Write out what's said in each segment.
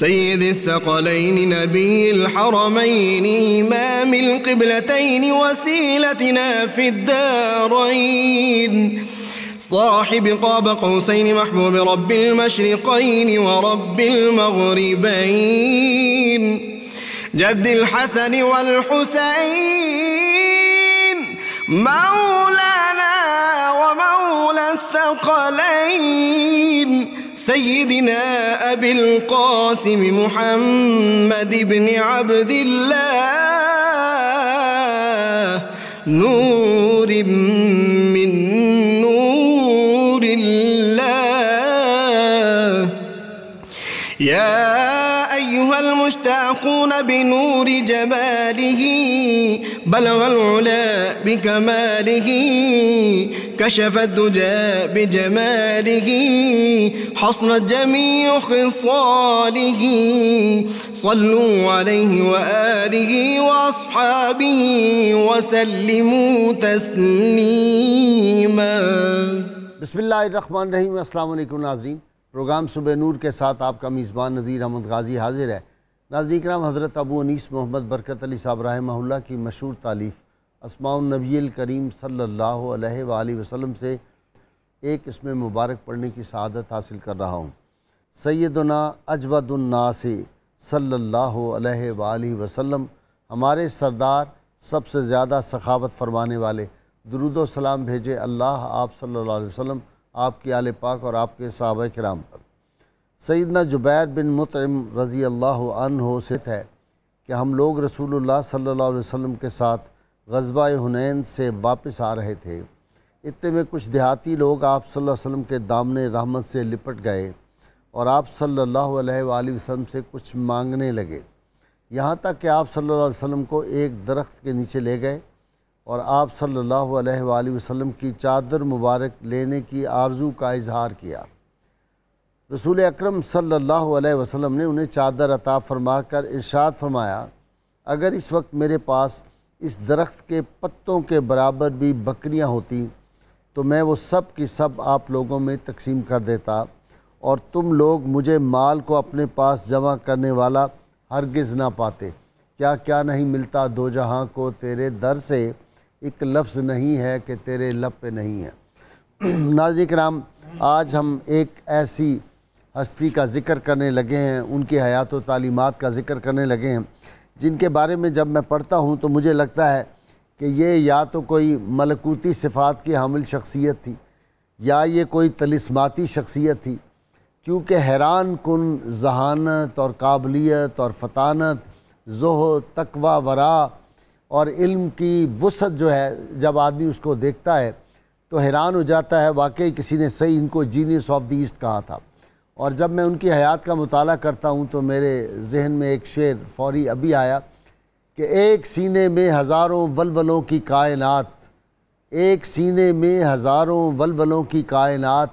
سيد الثقلين نبي الحرمين إمام القبلتين وسيلتنا في الدارين صاحب قاب قوسين محبوب رب المشرقين ورب المغربين جد الحسن والحسين مولانا ومولى الثقلين سيدنا أبي القاسم محمد بن عبد الله نور من نور الله يا أيها المشتاقون بنور جماله بلغ العلا بكماله كشف الدجى بجماله حصنت جميع خصاله صلوا عليه وآله وأصحابه وسلموا تسليما۔ بسم اللہ الرحمن الرحیم۔ السلام علیکم ناظرین، پروگرام صبح نور کے ساتھ آپ کا میزبان نذیر احمد غازی حاضر ہے۔ ناظرین کرام، حضرت ابو انیس محمد برکت علی صاحب رحمہ اللہ کی مشہور تالیف اسماء النبی الکریم صلی اللہ علیہ وآلہ وسلم سے ایک اسم مبارک پڑھنے کی سعادت حاصل کر رہا ہوں۔ سیدنا اجود الناس صلی اللہ علیہ وآلہ وسلم، ہمارے سردار، سب سے زیادہ سخاوت فرمانے والے، درود و سلام بھیجے اللہ آپ صلی اللہ علیہ وسلم، آپ کی آل پاک اور آپ کے صحابہ کرام پر۔ سیدنا جبیر بن مطعم رضی اللہ عنہ سے ہے کہ ہم لوگ رسول اللہ صلی اللہ علیہ وسلم کے ساتھ غزوہ حنین سے واپس آ رہے تھے۔ اتنے میں کچھ دیہاتی لوگ آپ صلی اللہ علیہ وسلم کے دامن رحمت سے لپٹ گئے اور آپ صلی اللہ علیہ وآلہ وسلم سے کچھ مانگنے لگے، یہاں تک کہ آپ صلی اللہ علیہ وسلم کو ایک درخت کے نیچے لے گئے اور آپ صلی اللہ علیہ وآلہ وسلم کی چادر مبارک لینے کی آرزو کا اظہار کیا۔ رسول اکرم صلی اللہ علیہ وسلم نے انہیں چادر عطا فرما کر ارشاد فرمایا، اگر اس وقت میرے پاس اس درخت کے پتوں کے برابر بھی بکریاں ہوتی تو میں وہ سب کی سب آپ لوگوں میں تقسیم کر دیتا اور تم لوگ مجھے مال کو اپنے پاس جمع کرنے والا ہرگز نہ پاتے۔ کیا کیا نہیں ملتا دو جہاں کو تیرے در سے، ایک لفظ نہیں ہے کہ تیرے لب پہ نہیں ہے۔ ناظرین کرام، آج ہم ایک ایسی ہستی کا ذکر کرنے لگے ہیں، ان کی حیات و تعلیمات کا ذکر کرنے لگے ہیں جن کے بارے میں جب میں پڑھتا ہوں تو مجھے لگتا ہے کہ یہ یا تو کوئی ملکوتی صفات کی حامل شخصیت تھی یا یہ کوئی طلسماتی شخصیت تھی، کیونکہ حیران کن ذہانت اور قابلیت اور فطانت، زہد، تقوی، ورع اور علم کی وسعت جو ہے، جب آدمی اس کو دیکھتا ہے تو حیران ہو جاتا ہے۔ واقعی کسی نے صحیح ان کو جینیس آف دی ایسٹ کہا تھا، اور جب میں ان کی حیات کا مطالعہ کرتا ہوں تو میرے ذہن میں ایک شعر فوری ابھی آیا کہ ایک سینے میں ہزاروں ولولوں کی کائنات، ایک سینے میں ہزاروں ولولوں کی کائنات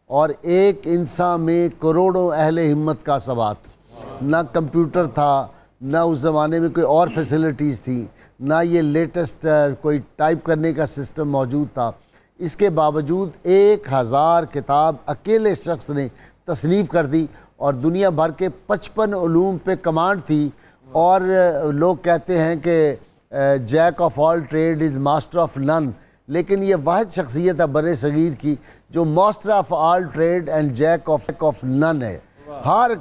اور ایک انسان میں کروڑوں اہل ہمت کا ثبات۔ نہ کمپیوٹر تھا، نہ اس زمانے میں کوئی اور فیسلٹیز تھی، نہ یہ لیٹسٹ کوئی ٹائپ کرنے کا سسٹم موجود تھا، اس کے باوجود 1000 کتاب اکیلے شخص نے تصنیف کر دی اور دنیا بھر کے 55 علوم پہ کمانڈ تھی، اور لوگ کہتے ہیں کہ Jack of all trait is master of none, لیکن یہ واحد شخصیت ہے بر صغیر کی جو master of all trade and jack of none ہے، ہر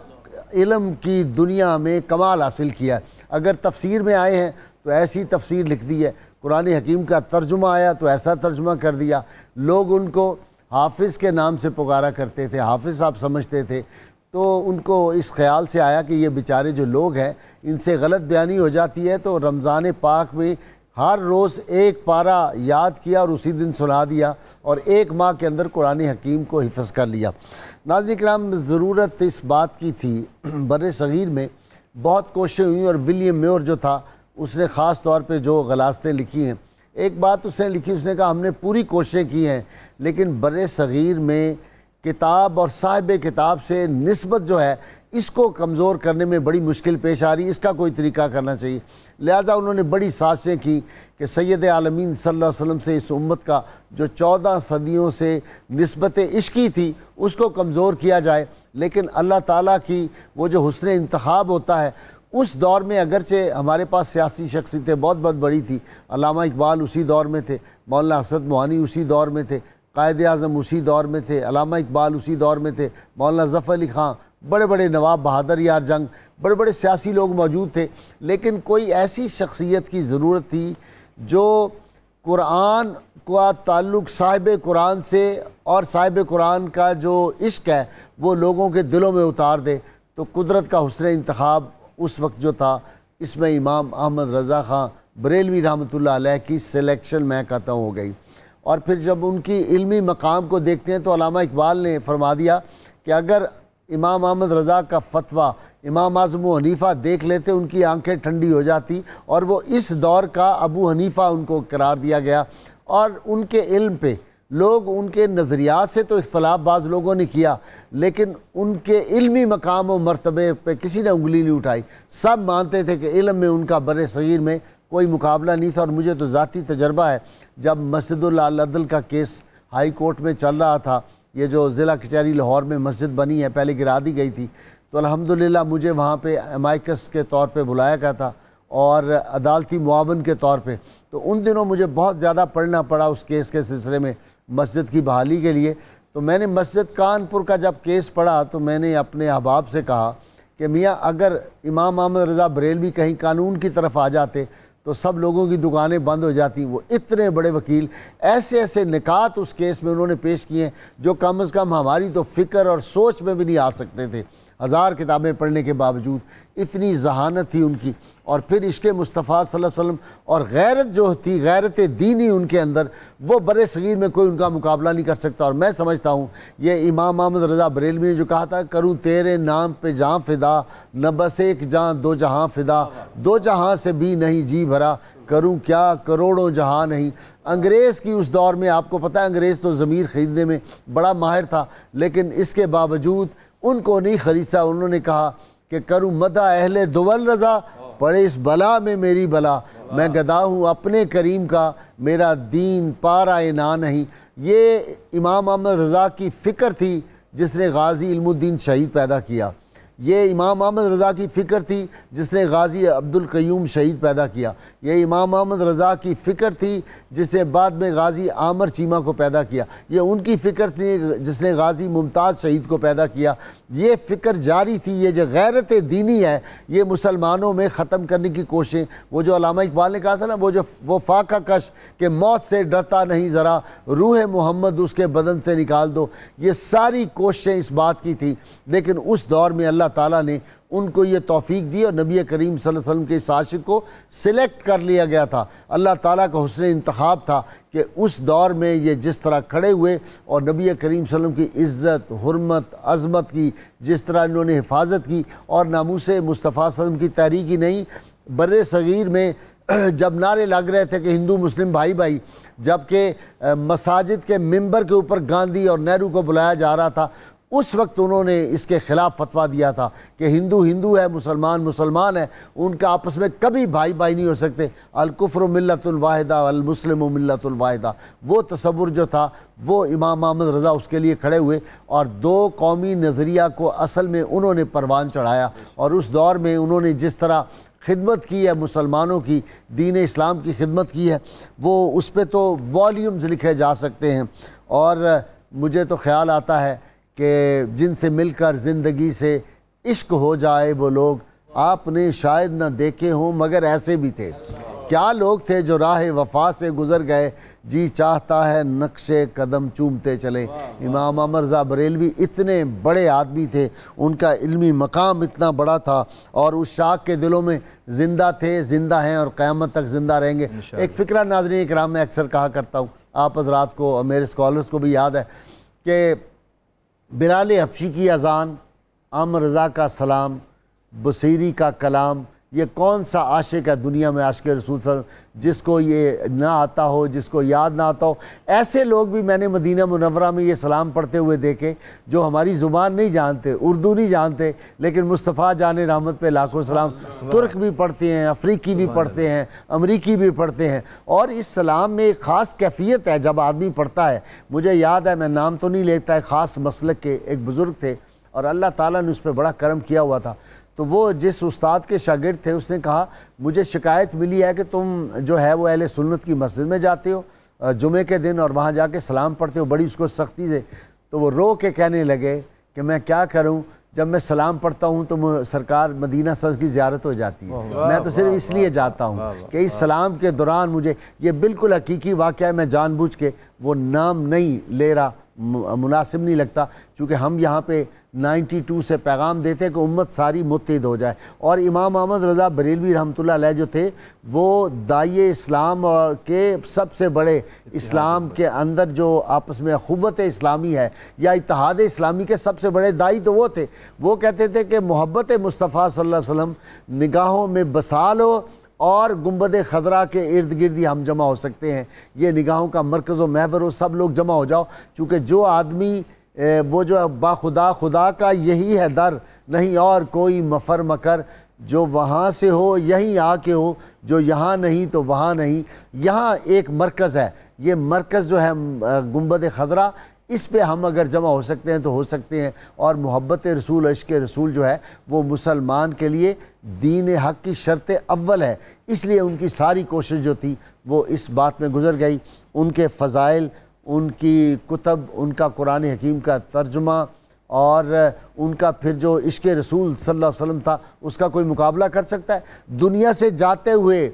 علم کی دنیا میں کمال حاصل کیا ہے۔ اگر تفسیر میں آئے ہیں تو ایسی تفسیر لکھ دی ہے، قرآن حکیم کا ترجمہ آیا تو ایسا ترجمہ کر دیا۔ لوگ ان کو حافظ کے نام سے پکارا کرتے تھے، حافظ صاحب سمجھتے تھے، تو ان کو اس خیال سے آیا کہ یہ بیچارے جو لوگ ہیں ان سے غلط بیانی ہو جاتی ہے، تو رمضان پاک میں ہر روز ایک پارہ یاد کیا اور اسی دن سنا دیا اور 1 ماہ کے اندر قرآن حکیم کو حفظ کر لیا۔ ناظرین کرام، ضرورت اس بات کی تھی، بر صغیر میں بہت کوششیں ہوئیں اور ولیم میور جو تھا اس نے خاص طور پہ جو غلاستیں لکھی ہیں، ایک بات اس نے لکھی، اس نے کہا ہم نے پوری کوششیں کی ہیں لیکن بر صغیر میں کتاب اور صاحب کتاب سے نسبت جو ہے اس کو کمزور کرنے میں بڑی مشکل پیش آ رہی ہے، اس کا کوئی طریقہ کرنا چاہیے۔ لہٰذا انہوں نے بڑی سازشیں کی کہ سید عالمین صلی اللہ علیہ وسلم سے اس امت کا جو 14 صدیوں سے نسبت عشقی تھی اس کو کمزور کیا جائے، لیکن اللہ تعالیٰ کی وہ جو حسن انتخاب ہوتا ہے اس دور میں اگرچہ ہمارے پاس سیاسی شخصیتیں بہت بڑی تھی، علامہ اقبال اسی دور میں تھے، مولانا حسرت موہانی اسی دور میں تھے، قائد اعظم اسی دور میں تھے، علامہ اقبال اسی دور میں تھے، مولانا ظفر علی خان، بڑے نواب بہادر یار جنگ، بڑے سیاسی لوگ موجود تھے، لیکن کوئی ایسی شخصیت کی ضرورت تھی جو قرآن کا تعلق صاحب قرآن سے اور صاحب قرآن کا جو عشق ہے وہ لوگوں کے دلوں میں اتار دے۔ تو قدرت کا حسن انتخاب اس وقت جو تھا اس میں امام احمد رضا خان بریلوی رحمۃ اللہ علیہ کی سلیکشن میں کہتا ہوں ہو گئی۔ اور پھر جب ان کی علمی مقام کو دیکھتے ہیں تو علامہ اقبال نے فرما دیا کہ اگر امام احمد رضا کا فتویٰ امام اعظم ابو حنیفہ دیکھ لیتے ان کی آنکھیں ٹھنڈی ہو جاتی، اور وہ اس دور کا ابو حنیفہ ان کو قرار دیا گیا۔ اور ان کے علم پہ لوگ ان کے نظریات سے تو اختلاف بعض لوگوں نے کیا، لیکن ان کے علمی مقام و مرتبے پہ کسی نے انگلی نہیں اٹھائی، سب مانتے تھے کہ علم میں ان کا بر صغیر میں کوئی مقابلہ نہیں تھا۔ اور مجھے تو ذاتی تجربہ ہے، جب مسجد العدل کا کیس ہائی کورٹ میں چل رہا تھا، یہ جو ضلع کچہری لاہور میں مسجد بنی ہے، پہلے گرا دی گئی تھی، تو الحمدللہ مجھے وہاں پہ امائکس کے طور پہ بلایا گیا تھا اور عدالتی معاون کے طور پہ۔ تو ان دنوں مجھے بہت زیادہ پڑھنا پڑا اس کیس کے سلسلے میں مسجد کی بحالی کے لیے۔ تو میں نے مسجد کانپور کا جب کیس پڑھا تو میں نے اپنے احباب سے کہا کہ میاں اگر امام احمد رضا بریلوی کہیں قانون کی طرف آ جاتے تو سب لوگوں کی دکانیں بند ہو جاتی۔ وہ اتنے بڑے وکیل، ایسے نکات اس کیس میں انہوں نے پیش کیے ہیں جو کم از کم ہماری تو فکر اور سوچ میں بھی نہیں آ سکتے تھے۔ 1000 کتابیں پڑھنے کے باوجود اتنی ذہانت تھی ان کی، اور پھر عشق مصطفیٰ صلی اللہ علیہ وسلم اور غیرت جو تھی، غیرت دینی ان کے اندر، وہ بر صغیر میں کوئی ان کا مقابلہ نہیں کر سکتا۔ اور میں سمجھتا ہوں یہ امام احمد رضا بریلوی نے جو کہا تھا، کروں تیرے نام پہ جاں فدا، نہ بس ایک جاں دو جہاں فدا، دو جہاں سے بھی نہیں جی بھرا، کروں کیا کروڑوں جہاں نہیں۔ انگریز کی اس دور میں آپ کو پتہ ہے انگریز تو ضمیر خریدنے میں بڑا ماہر تھا، لیکن اس کے باوجود ان کو نہیں خریدا۔ انہوں نے کہا کہ کروں مدح اہل دول رضا، پڑے اس بلا میں میری بلا، میں گدا ہوں اپنے کریم کا، میرا دین پارا انا نہیں۔ یہ امام احمد رضا کی فکر تھی جس نے غازی علم الدین شہید پیدا کیا، یہ امام احمد رضا کی فکر تھی جس نے غازی عبد القیوم شہید پیدا کیا، یہ امام احمد رضا کی فکر تھی جس نے بعد میں غازی عامر چیمہ کو پیدا کیا، یہ ان کی فکر تھی جس نے غازی ممتاز شہید کو پیدا کیا۔ یہ فکر جاری تھی، یہ جو غیرت دینی ہے یہ مسلمانوں میں ختم کرنے کی کوششیں، وہ جو علامہ اقبال نے کہا تھا نا، وہ فاقہ کش کہ موت سے ڈرتا نہیں ذرا، روح محمد اس کے بدن سے نکال دو، یہ ساری کوششیں اس بات کی تھی۔ لیکن اس دور میں اللہ تعالیٰ نے ان کو یہ توفیق دی اور نبی کریم صلی اللہ علیہ وسلم کے اس عاشق کو سلیکٹ کر لیا گیا تھا۔ اللہ تعالیٰ کا حسن انتخاب تھا کہ اس دور میں یہ جس طرح کھڑے ہوئے اور نبی کریم صلی اللہ علیہ وسلم کی عزت، حرمت، عظمت کی جس طرح انہوں نے حفاظت کی، اور ناموس مصطفیٰ صلی اللہ علیہ وسلم کی تحریک ہی نہیں، بر صغیر میں جب نعرے لگ رہے تھے کہ ہندو مسلم بھائی بھائی، جبکہ مساجد کے ممبر کے اوپر گاندھی اور نہرو کو بلایا جا رہا تھا، اس وقت انہوں نے اس کے خلاف فتویٰ دیا تھا کہ ہندو ہندو ہے، مسلمان مسلمان ہے، ان کا آپس میں کبھی بھائی بھائی نہیں ہو سکتے، الکفر ملت الواحدہ والمسلم ملت الواحدہ۔ وہ تصور جو تھا وہ امام احمد رضا اس کے لیے کھڑے ہوئے، اور دو قومی نظریہ کو اصل میں انہوں نے پروان چڑھایا۔ اور اس دور میں انہوں نے جس طرح خدمت کی ہے مسلمانوں کی، دین اسلام کی خدمت کی ہے، وہ اس پہ تو والیومز لکھے جا سکتے ہیں۔ اور مجھے تو خیال آتا ہے کہ جن سے مل کر زندگی سے عشق ہو جائے وہ لوگ، آپ نے شاید نہ دیکھے ہوں مگر ایسے بھی تھے کیا لوگ تھے جو راہ وفا سے گزر گئے، جی چاہتا ہے نقش قدم چومتے چلیں۔ امام احمد رضا بریلوی اتنے بڑے آدمی تھے، ان کا علمی مقام اتنا بڑا تھا، اور اس شاخ کے دلوں میں زندہ تھے، زندہ ہیں، اور قیامت تک زندہ رہیں گے۔ ایک فکرہ ناظرین اکرام میں اکثر کہا کرتا ہوں، آپ حضرات کو اور میرے اسکالرز کو بھی یاد ہے کہ بلال حبشی کی اذان، احمد رضا کا سلام، بصیری کا کلام، یہ کون سا عاشق ہے دنیا میں عاشق رسول صلی اللہ علیہ وسلم جس کو یہ نہ آتا ہو، جس کو یاد نہ آتا ہو؟ ایسے لوگ بھی میں نے مدینہ منورہ میں یہ سلام پڑھتے ہوئے دیکھے جو ہماری زبان نہیں جانتے، اردو نہیں جانتے، لیکن مصطفیٰ جان رحمت پہ لاکھوں سلام۔ ترک بھی پڑھتے ہیں، افریقی بھی پڑھتے ہیں، امریکی بھی پڑھتے ہیں، اور اس سلام میں ایک خاص کیفیت ہے جب آدمی پڑھتا ہے۔ مجھے یاد ہے، میں نام تو نہیں لیتا، ایک خاص مسلک کے ایک بزرگ تھے، اور اللہ تعالیٰ نے اس پہ بڑا کرم کیا ہوا تھا۔ تو وہ جس استاد کے شاگرد تھے، اس نے کہا مجھے شکایت ملی ہے کہ تم جو ہے وہ اہل سنت کی مسجد میں جاتے ہو جمعے کے دن، اور وہاں جا کے سلام پڑھتے ہو بڑی اس کو سختی سے۔ تو وہ رو کے کہنے لگے کہ میں کیا کروں، جب میں سلام پڑھتا ہوں تو سرکار مدینہ صدر کی زیارت ہو جاتی ہے، میں تو صرف اس لیے جاتا ہوں کہ اس سلام کے دوران مجھے یہ بالکل حقیقی واقعہ ہے، میں جان بوجھ کے وہ نام نہیں لے رہا، مناسب نہیں لگتا، چونکہ ہم یہاں پہ 92 سے پیغام دیتے کہ امت ساری متحد ہو جائے۔ اور امام احمد رضا بریلوی رحمۃ اللہ علیہ جو تھے، وہ داعی اسلام کے سب سے بڑے، اسلام کے اندر جو آپس میں اخوت اسلامی ہے یا اتحاد اسلامی کے سب سے بڑے داعی تو وہ تھے۔ وہ کہتے تھے کہ محبت مصطفیٰ صلی اللہ علیہ وسلم نگاہوں میں بسا لو، اور گنبد خضرا کے ارد گرد ہی ہم جمع ہو سکتے ہیں، یہ نگاہوں کا مرکز و محور ہو، سب لوگ جمع ہو جاؤ، چونکہ جو آدمی وہ جو با خدا، خدا کا یہی ہے در، نہیں اور کوئی مفر مکر، جو وہاں سے ہو یہیں آ کے ہو، جو یہاں نہیں تو وہاں نہیں۔ یہاں ایک مرکز ہے، یہ مرکز جو ہے گنبد خضرا، اس پہ ہم اگر جمع ہو سکتے ہیں تو ہو سکتے ہیں۔ اور محبت رسول، عشق رسول جو ہے وہ مسلمان کے لیے دین حق کی شرط اول ہے، اس لیے ان کی ساری کوشش جو تھی وہ اس بات میں گزر گئی۔ ان کے فضائل، ان کی کتب، ان کا قرآن حکیم کا ترجمہ، اور ان کا پھر جو عشق رسول صلی اللہ علیہ وسلم تھا، اس کا کوئی مقابلہ کر سکتا ہے؟ دنیا سے جاتے ہوئے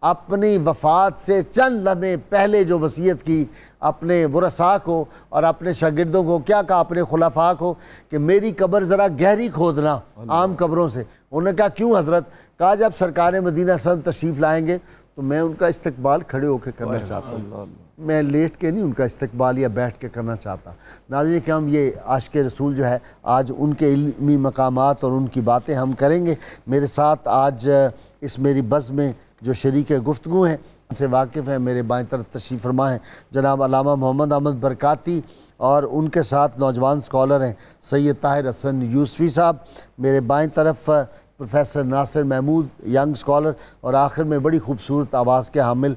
اپنی وفات سے چند لمحے پہلے جو وصیت کی اپنے ورثاء کو اور اپنے شاگردوں کو، کیا کہا اپنے خلفاء کو کہ میری قبر ذرا گہری کھودنا عام قبروں سے۔ انہوں نے کہا کیوں حضرت؟ کہا جب سرکار مدینہ صاحب تشریف لائیں گے تو میں ان کا استقبال کھڑے ہو کے کرنا چاہتا ہوں، میں لیٹ کے نہیں ان کا استقبال یا بیٹھ کے کرنا چاہتا۔ ناظرین کرام، یہ عاشق رسول جو ہے، آج ان کے علمی مقامات اور ان کی باتیں ہم کریں گے۔ میرے ساتھ آج اس میری بزم میں جو شریک گفتگو ہیں، ان سے واقف ہیں، میرے بائیں طرف تشریف فرما ہیں جناب علامہ محمد احمد برکاتی، اور ان کے ساتھ نوجوان اسکالر ہیں سید طاہر حسن یوسفی صاحب، میرے بائیں طرف پروفیسر ناصر محمود ینگ اسکالر، اور آخر میں بڑی خوبصورت آواز کے حامل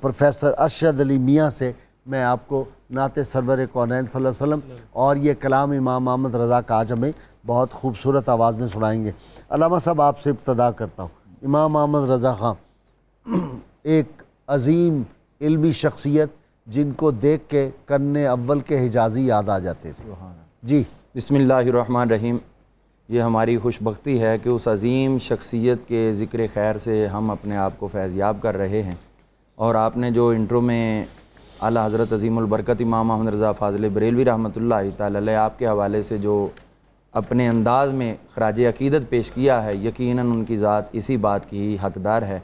پروفیسر ارشد علی میاں سے میں آپ کو نعت سرور کونین صلی اللہ علیہ وسلم اور یہ کلام امام احمد رضا کا آج ہمیں بہت خوبصورت آواز میں سنائیں گے۔ علامہ صاحب، آپ سے ابتدا کرتا ہوں۔ امام احمد رضا خان ایک عظیم علمی شخصیت جن کو دیکھ کے کرنے اول کے حجازی یاد آ جاتے تھے۔ جی بسم اللہ الرحمن الرحیم۔ یہ ہماری خوش بختی ہے کہ اس عظیم شخصیت کے ذکر خیر سے ہم اپنے آپ کو فیضیاب کر رہے ہیں، اور آپ نے جو انٹرو میں اعلیٰ حضرت عظیم البرکت امام احمد رضا فاضل بریلوی رحمۃ اللہ تعالی علیہ آپ کے حوالے سے جو اپنے انداز میں خراج عقیدت پیش کیا ہے، یقیناً ان کی ذات اسی بات کی حقدار ہے،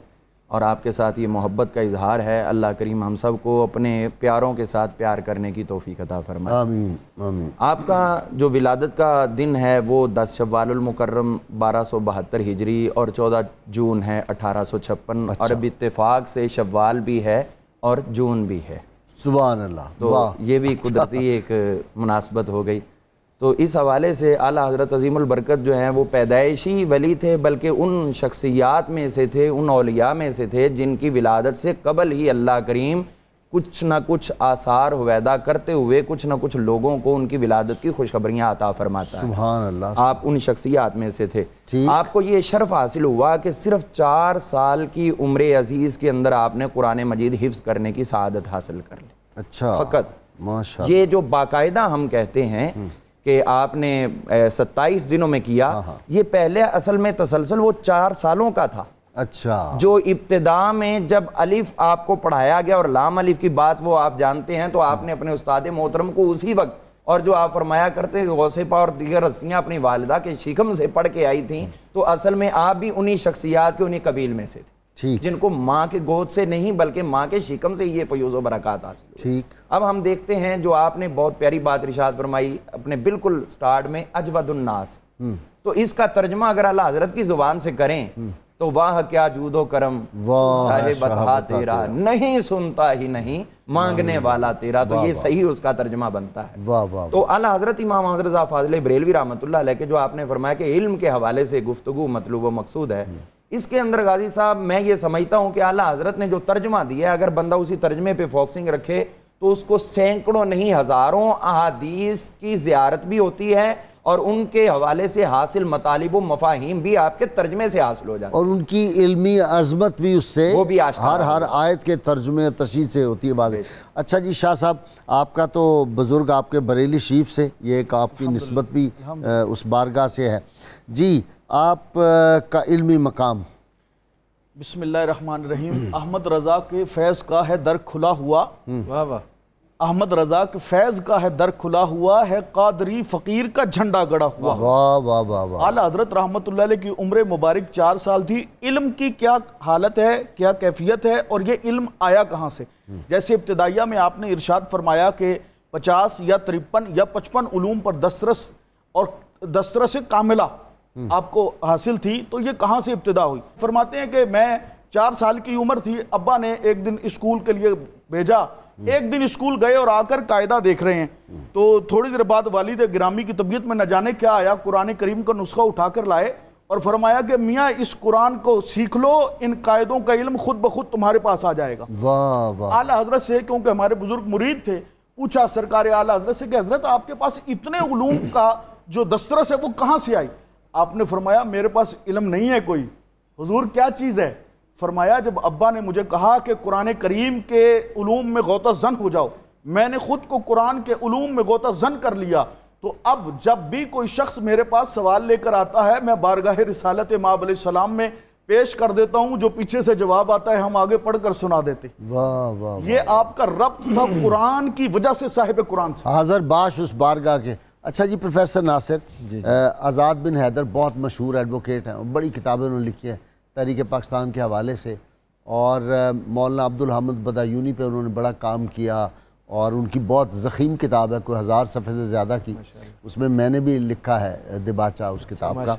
اور آپ کے ساتھ یہ محبت کا اظہار ہے۔ اللہ کریم ہم سب کو اپنے پیاروں کے ساتھ پیار کرنے کی توفیق عطا فرمائے، آمین آمین۔ آپ کا جو ولادت کا دن ہے وہ 10 شوال المکرم 1272 ہجری اور 14 جون ہے 1856، اور اب اتفاق سے شوال بھی ہے اور جون بھی ہے، سبحان اللہ، تو یہ بھی قدرتی ایک مناسبت ہو گئی۔ تو اس حوالے سے اعلیٰ حضرت عظیم البرکت جو ہیں وہ پیدائشی ولی تھے، بلکہ ان شخصیات میں سے تھے، ان اولیاء میں سے تھے جن کی ولادت سے قبل ہی اللہ کریم کچھ نہ کچھ آثار ہویدہ کرتے ہوئے کچھ نہ کچھ لوگوں کو ان کی ولادت کی خوشخبریاں عطا فرماتا ہے۔ سبحان اللہ، آپ ان شخصیات میں سے تھے۔ آپ کو یہ شرف حاصل ہوا کہ صرف 4 سال کی عمر عزیز کے اندر آپ نے قرآن مجید حفظ کرنے کی سعادت حاصل کر لی، اچھا فقط۔ ماشاءاللہ، یہ جو باقاعدہ ہم کہتے ہیں کہ آپ نے 27 دنوں میں کیا، یہ پہلے اصل میں تسلسل وہ 4 سالوں کا تھا، اچھا، جو ابتدا میں جب الف آپ کو پڑھایا گیا اور لام الف کی بات وہ آپ جانتے ہیں، تو آپ نے اپنے استاد محترم کو اسی وقت، اور جو آپ فرمایا کرتے ہیں غوث پا اور دیگر ہستیاں اپنی والدہ کے شکم سے پڑھ کے آئی تھیں، تو اصل میں آپ بھی انہی شخصیات کے انہی قبیل میں سے تھے جن کو ماں کے گود سے نہیں بلکہ ماں کے شکم سے یہ فیوز و برکات حاصل ہوئی۔ اب ہم دیکھتے ہیں جو آپ نے بہت پیاری بات ارشاد فرمائی اپنے بالکل سٹارٹ میں، اجود الناس، تو اس کا ترجمہ اگر اعلیٰ حضرت کی زبان سے کریں تو واہ کیا جود و کرم شاہ بطحا تیرا، نہیں سنتا ہی نہیں مانگنے والا تیرا، تو یہ صحیح اس کا ترجمہ بنتا ہے۔ تو اعلیٰ حضرت امام احمد رضا فاضل بریلوی رحمۃ اللہ علیہ کے جو آپ نے فرمایا کہ علم کے حوالے سے گفتگو مطلوب و مقصود ہے، اس کے اندر غازی صاحب میں یہ سمجھتا ہوں کہ اعلیٰ حضرت نے جو ترجمہ دیا ہے، اگر بندہ اسی ترجمے پہ فوکسنگ رکھے تو اس کو سینکڑوں نہیں ہزاروں احادیث کی زیارت بھی ہوتی ہے، اور ان کے حوالے سے حاصل مطالب و مفاہیم بھی آپ کے ترجمے سے حاصل ہو جاتے ہیں، اور ان کی علمی عظمت بھی اس سے وہ بھی ہر آیت کے ترجمے اور تشریح سے ہوتی ہے واضح۔ اچھا جی شاہ صاحب، آپ کا تو بزرگ آپ کے بریلی شریف سے، یہ ایک آپ کی نسبت بھی اس بارگاہ سے ہے جی، آپ کا علمی مقام؟ بسم اللہ الرحمن الرحیم۔ احمد رضا کے فیض کا ہے در کھلا ہوا، واہ واہ، احمد رضا کے فیض کا ہے در کھلا ہوا ہے، قادری فقیر کا جھنڈا گڑا ہوا۔ واہ واہ واہ واہ۔ اعلیٰ حضرت رحمت اللہ علیہ کی عمر مبارک 4 سال تھی۔ علم کی کیا حالت ہے، کیا کیفیت ہے، اور یہ علم آیا کہاں سے؟ جیسے ابتدائیہ میں آپ نے ارشاد فرمایا کہ 50 یا 53 یا 55 علوم پر دسترس اور دسترس کاملہ آپ کو حاصل تھی، تو یہ کہاں سے ابتدا ہوئی؟ فرماتے ہیں کہ میں 4 سال کی عمر تھی، ابا نے ایک دن اسکول کے لیے بھیجا، ایک دن اسکول گئے اور آ کر قاعدہ دیکھ رہے ہیں، تو تھوڑی دیر بعد والد گرامی کی طبیعت میں نہ جانے کیا آیا، قرآن کریم کا نسخہ اٹھا کر لائے اور فرمایا کہ میاں اس قرآن کو سیکھ لو، ان قاعدوں کا علم خود بخود تمہارے پاس آ جائے گا۔ واہ واہ۔ اعلیٰ حضرت سے، کیونکہ ہمارے بزرگ مرید تھے، پوچھا سرکار اعلیٰ حضرت سے کہ حضرت آپ کے پاس اتنے علوم کا جو دسترس ہے وہ کہاں سے آئی؟ آپ نے فرمایا میرے پاس علم نہیں ہے کوئی۔ حضور کیا چیز ہے؟ فرمایا جب ابا نے مجھے کہا کہ قرآن کریم کے علوم میں غوطہ زن ہو جاؤ، میں نے خود کو قرآن کے علوم میں غوطہ زن کر لیا، تو اب جب بھی کوئی شخص میرے پاس سوال لے کر آتا ہے، میں بارگاہ رسالت امام علیہ السلام میں پیش کر دیتا ہوں، جو پیچھے سے جواب آتا ہے ہم آگے پڑھ کر سنا دیتے۔ واہ واہ۔ یہ آپ کا ربط تھا قرآن کی وجہ سے صاحب قرآن سے، حاضر باش اس بارگاہ کے۔ اچھا جی پروفیسر ناصر، آزاد بن حیدر بہت مشہور ایڈوکیٹ ہیں، بڑی کتابیں انہوں نے لکھی ہیں تحریک پاکستان کے حوالے سے، اور مولانا عبدالحمد بدایونی پہ انہوں نے بڑا کام کیا، اور ان کی بہت ضخیم کتاب ہے، کوئی 1000 صفحے سے زیادہ کی، اس میں میں نے بھی لکھا ہے دباچہ اس کتاب کا۔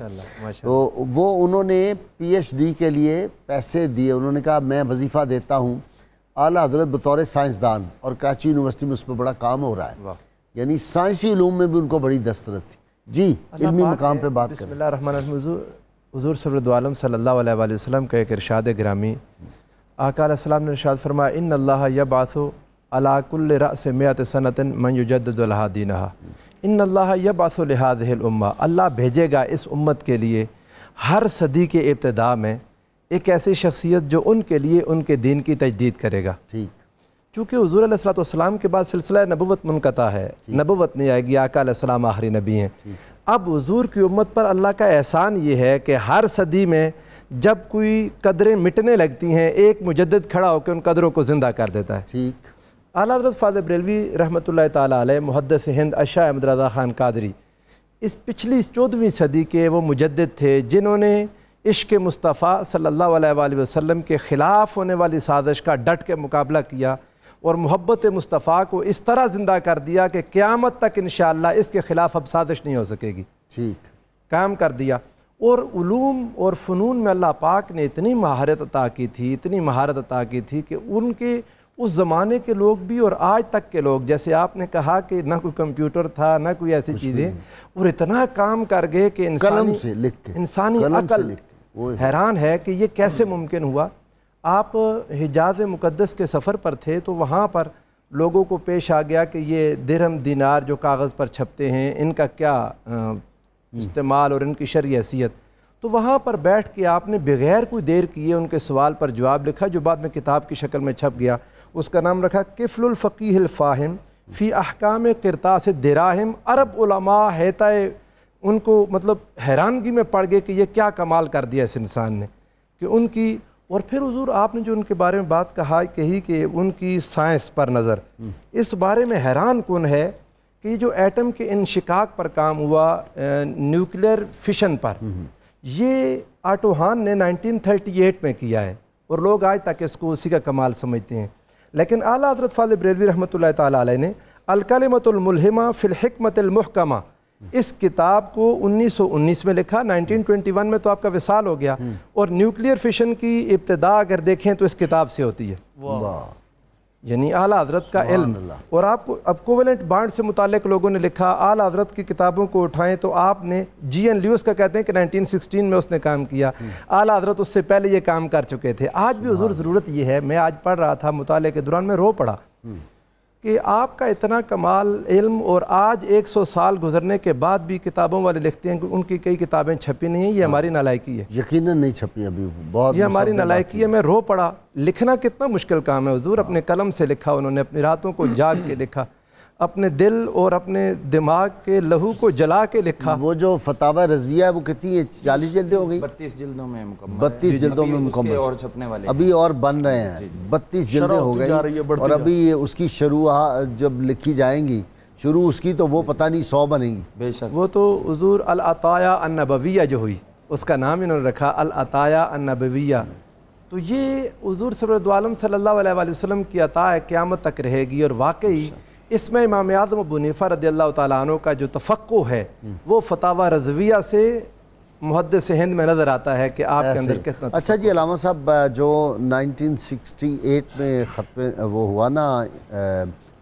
تو وہ انہوں نے پی ایچ ڈی کے لیے پیسے دیے، انہوں نے کہا میں وظیفہ دیتا ہوں اعلیٰ حضرت بطور سائنسدان، اور کراچی یونیورسٹی میں اس پہ بڑا کام ہو رہا ہے، یعنی سائنسی علوم میں بھی ان کو بڑی دسترس تھی۔ جی علمی مقام پہ بات کریں۔ بسم اللہ الرحمن الرحیم۔ حضور سرورد عالم صلی اللہ علیہ وآلہ وسلم کا ایک ارشاد گرامی، آقا علیہ السلام نے ارشاد فرمایا ان اللہ یبعث علی کل رأس مئۃ سنۃ من یجدد لہا دینہا، ان اللہ یبعث لہذہ الامہ، اللہ بھیجے گا اس امت کے لیے ہر صدی کے ابتدا میں ایک ایسی شخصیت جو ان کے لیے ان کے دین کی تجدید کرے گا۔ ٹھیک، چونکہ حضور علیہ السلام کے بعد سلسلہ نبوت منقطع ہے، نبوت نہیں آئے گی، آقا علیہ السلام آخری نبی ہیں۔ اب حضور کی امت پر اللہ کا احسان یہ ہے کہ ہر صدی میں جب کوئی قدریں مٹنے لگتی ہیں، ایک مجدد کھڑا ہو کے ان قدروں کو زندہ کر دیتا ہے۔ ٹھیک۔ اعلیٰ حضرت فاضل بریلوی رحمۃ اللہ تعالیٰ علیہ، محدث ہند اشاہ احمد رضا خان قادری، اس پچھلی 14ویں صدی کے وہ مجدد تھے جنہوں نے عشق مصطفیٰ صلی اللہ علیہ وآلہ وسلم کے خلاف ہونے والی سازش کا ڈٹ کے مقابلہ کیا، اور محبت مصطفیٰ کو اس طرح زندہ کر دیا کہ قیامت تک انشاءاللہ اس کے خلاف اب سازش نہیں ہو سکے گی، ٹھیک، قائم کر دیا۔ اور علوم اور فنون میں اللہ پاک نے اتنی مہارت عطا کی تھی، اتنی مہارت عطا کی تھی کہ ان کے اس زمانے کے لوگ بھی اور آج تک کے لوگ، جیسے آپ نے کہا کہ نہ کوئی کمپیوٹر تھا نہ کوئی ایسی چیزیں، اور اتنا کام کر گئے کہ انسانی عقل حیران ہے کہ یہ کیسے ممکن ہوا۔ آپ حجاز مقدس کے سفر پر تھے تو وہاں پر لوگوں کو پیش آ گیا کہ یہ درہم دینار جو کاغذ پر چھپتے ہیں ان کا کیا استعمال اور ان کی شرعی حیثیت، تو وہاں پر بیٹھ کے آپ نے بغیر کوئی دیر کیے ان کے سوال پر جواب لکھا جو بعد میں کتاب کی شکل میں چھپ گیا۔ اس کا نام رکھا کفل الفقیہ الفاہم فی احکام قرطاس دراہم۔ عرب علماء ہیتائے ان کو مطلب حیرانگی میں پڑ گئے کہ یہ کیا کمال کر دیا اس انسان نے، کہ ان کی، اور پھر حضور آپ نے جو ان کے بارے میں بات کہی کہ ان کی سائنس پر نظر، اس بارے میں حیران کن ہے کہ یہ جو ایٹم کے انشقاق پر کام ہوا، نیوکلیر فشن پر، یہ آٹو ہان نے 1938 میں کیا ہے اور لوگ آج تک اس کو اسی کا کمال سمجھتے ہیں. لیکن اعلیٰ حضرت فاضل بریلوی رحمۃ اللہ تعالیٰ علیہ نے الکلمۃ الملہمہ فی الحکمۃ المحکمہ اس کتاب کو 1919 میں لکھا. 1921 میں تو آپ کا وصال ہو گیا، اور نیوکلیئر فشن کی ابتدا اگر دیکھیں تو اس کتاب سے ہوتی ہے. یعنی اعلیٰ حضرت کا علم. اور آپ کو اب کوولنٹ بانڈ سے متعلق لوگوں نے لکھا، اعلیٰ حضرت کی کتابوں کو اٹھائیں تو آپ نے جی این لیوس کا کہتے ہیں کہ 1916 میں اس نے کام کیا، اعلیٰ حضرت اس سے پہلے یہ کام کر چکے تھے. آج بھی حضور ضرورت یہ ہے، میں آج پڑھ رہا تھا مطالعے کے دوران، میں رو پڑا کہ آپ کا اتنا کمال علم، اور آج 100 سال گزرنے کے بعد بھی کتابوں والے لکھتے ہیں کہ ان کی کئی کتابیں چھپی نہیں ہیں. یہ ہماری نالائکی ہے، یقیناً نہیں چھپی ابھی، بہت یہ ہماری نالائکی ہے. میں رو پڑا. لکھنا کتنا مشکل کام ہے حضور، اپنے قلم سے لکھا انہوں نے، اپنی راتوں کو جاگ کے لکھا، اپنے دل اور اپنے دماغ کے لہو کو جلا کے لکھا. وہ جو فتاوی رضویہ ہے وہ کتنی ہے، 40 جلدیں ہو گئی، 32 جلدوں میں مکمل، 32 جلدوں میں مکمل، اور چھپنے والے ابھی اور بن رہے ہیں. 32 جلدیں ہو گئی، اور ابھی اس کی شروع جب لکھی جائیں گی، شروع اس کی، تو وہ پتہ نہیں 100 بنے گی. بے شک. وہ تو حضور العطایا النبویہ جو ہوئی، اس کا نام انہوں نے رکھا العطایا النبویہ. تو یہ حضور صلی عالم صلی اللہ علیہ وآلہ وسلم کی عطا قیامت تک رہے گی. اور واقعی اس میں امام اعظم ابو حنیفہ رضی اللہ تعالیٰ عنہ کا جو تفقہ ہے وہ فتاوی رضویہ سے محدث ہند میں نظر آتا ہے کہ آپ کے اندر کتنا. اچھا جی علامہ صاحب، جو 1968 میں ختم وہ ہوا نا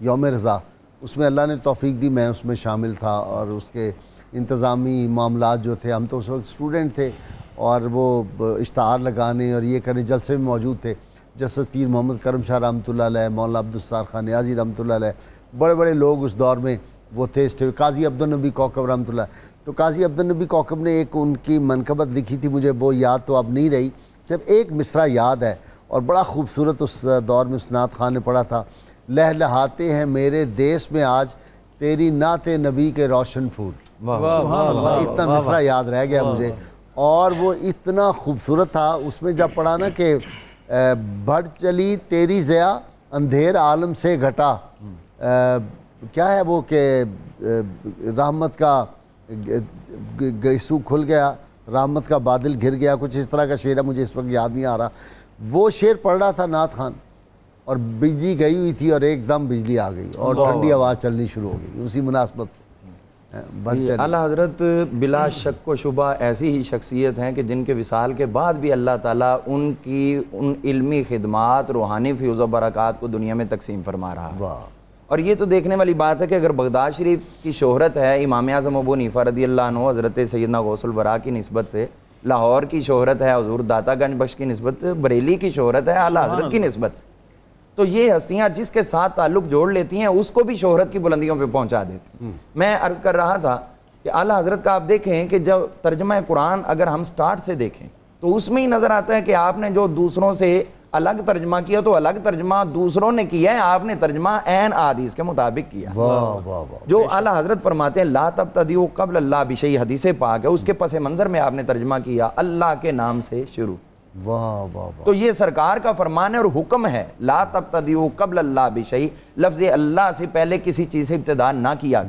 یوم رضا، اس میں اللہ نے توفیق دی، میں اس میں شامل تھا، اور اس کے انتظامی معاملات جو تھے، ہم تو اس وقت اسٹوڈنٹ تھے، اور وہ اشتہار لگانے اور یہ کرنے جلسے میں موجود تھے. جسٹس پیر محمد کرم شاہ رحمۃ اللہ علیہ، مولانا عبدالستار خان نیازی رحمۃ اللہ علیہ، بڑے بڑے لوگ اس دور میں وہ تھے. قاضی عبدالنبی کوکب رحمۃ اللہ. تو قاضی عبدالنبی کوکب نے ایک ان کی منقبت لکھی تھی، مجھے وہ یاد تو اب نہیں رہی، صرف ایک مصرع یاد ہے، اور بڑا خوبصورت اس دور میں اسناد خان نے پڑھا تھا. لہلہاتے ہیں میرے دیس میں آج تیری نعت نبی کے روشن پھول. اتنا مصرع یاد رہ گیا مجھے، اور وہ اتنا خوبصورت تھا. اس میں جب پڑھا نا کہ بڑھ چلی تیری ضیا اندھیر عالم سے گھٹا، کیا ہے وہ کہ رحمت کا گیسو کھل گیا، رحمت کا بادل گھر گیا، کچھ اس طرح کا شعر ہے، مجھے اس وقت یاد نہیں آ رہا. وہ شعر پڑھ رہا تھا نعت خان، اور بجلی گئی ہوئی تھی، اور ایک دم بجلی آ گئی اور ٹھنڈی آواز چلنی شروع ہو گئی اسی مناسبت سے. اعلیٰ حضرت بلا شک و شبہ ایسی ہی شخصیت ہیں کہ جن کے وصال کے بعد بھی اللہ تعالیٰ ان کی ان علمی خدمات، روحانی فیوز و برکات کو دنیا میں تقسیم فرما رہا ہے. اور یہ تو دیکھنے والی بات ہے کہ اگر بغداد شریف کی شہرت ہے امام اعظم ابو حنیفہ رضی اللہ عنہ حضرت سیدنا غوث الورا کی نسبت سے، لاہور کی شہرت ہے حضور داتا گنج بخش کی نسبت سے، بریلی کی شہرت ہے اعلیٰ حضرت کی نسبت سے، تو یہ ہستیاں جس کے ساتھ تعلق جوڑ لیتی ہیں اس کو بھی شہرت کی بلندیوں پہ پہنچا دیتی ہیں. میں عرض کر رہا تھا کہ اعلیٰ حضرت کا آپ دیکھیں کہ جب ترجمہ قرآن اگر ہم سٹارٹ سے دیکھیں تو اس میں ہی نظر آتا ہے کہ آپ نے جو دوسروں سے الگ ترجمہ کیا تو الگ ترجمہ دوسروں نے کیا ہے، آپ نے ترجمہ عین احادیث کے مطابق کیا. جو اعلیٰ حضرت فرماتے ہیں لا تبتدئوا قبل اللہ بشیء، حدیث پاک ہے، اس کے پس منظر میں آپ نے ترجمہ کیا اللہ کے نام سے شروع. تو یہ سرکار کا فرمان ہے اور حکم ہے، لا تبتدئوا قبل اللہ بشیء، لفظ اللہ سے پہلے کسی چیز سے ابتدا نہ کیا.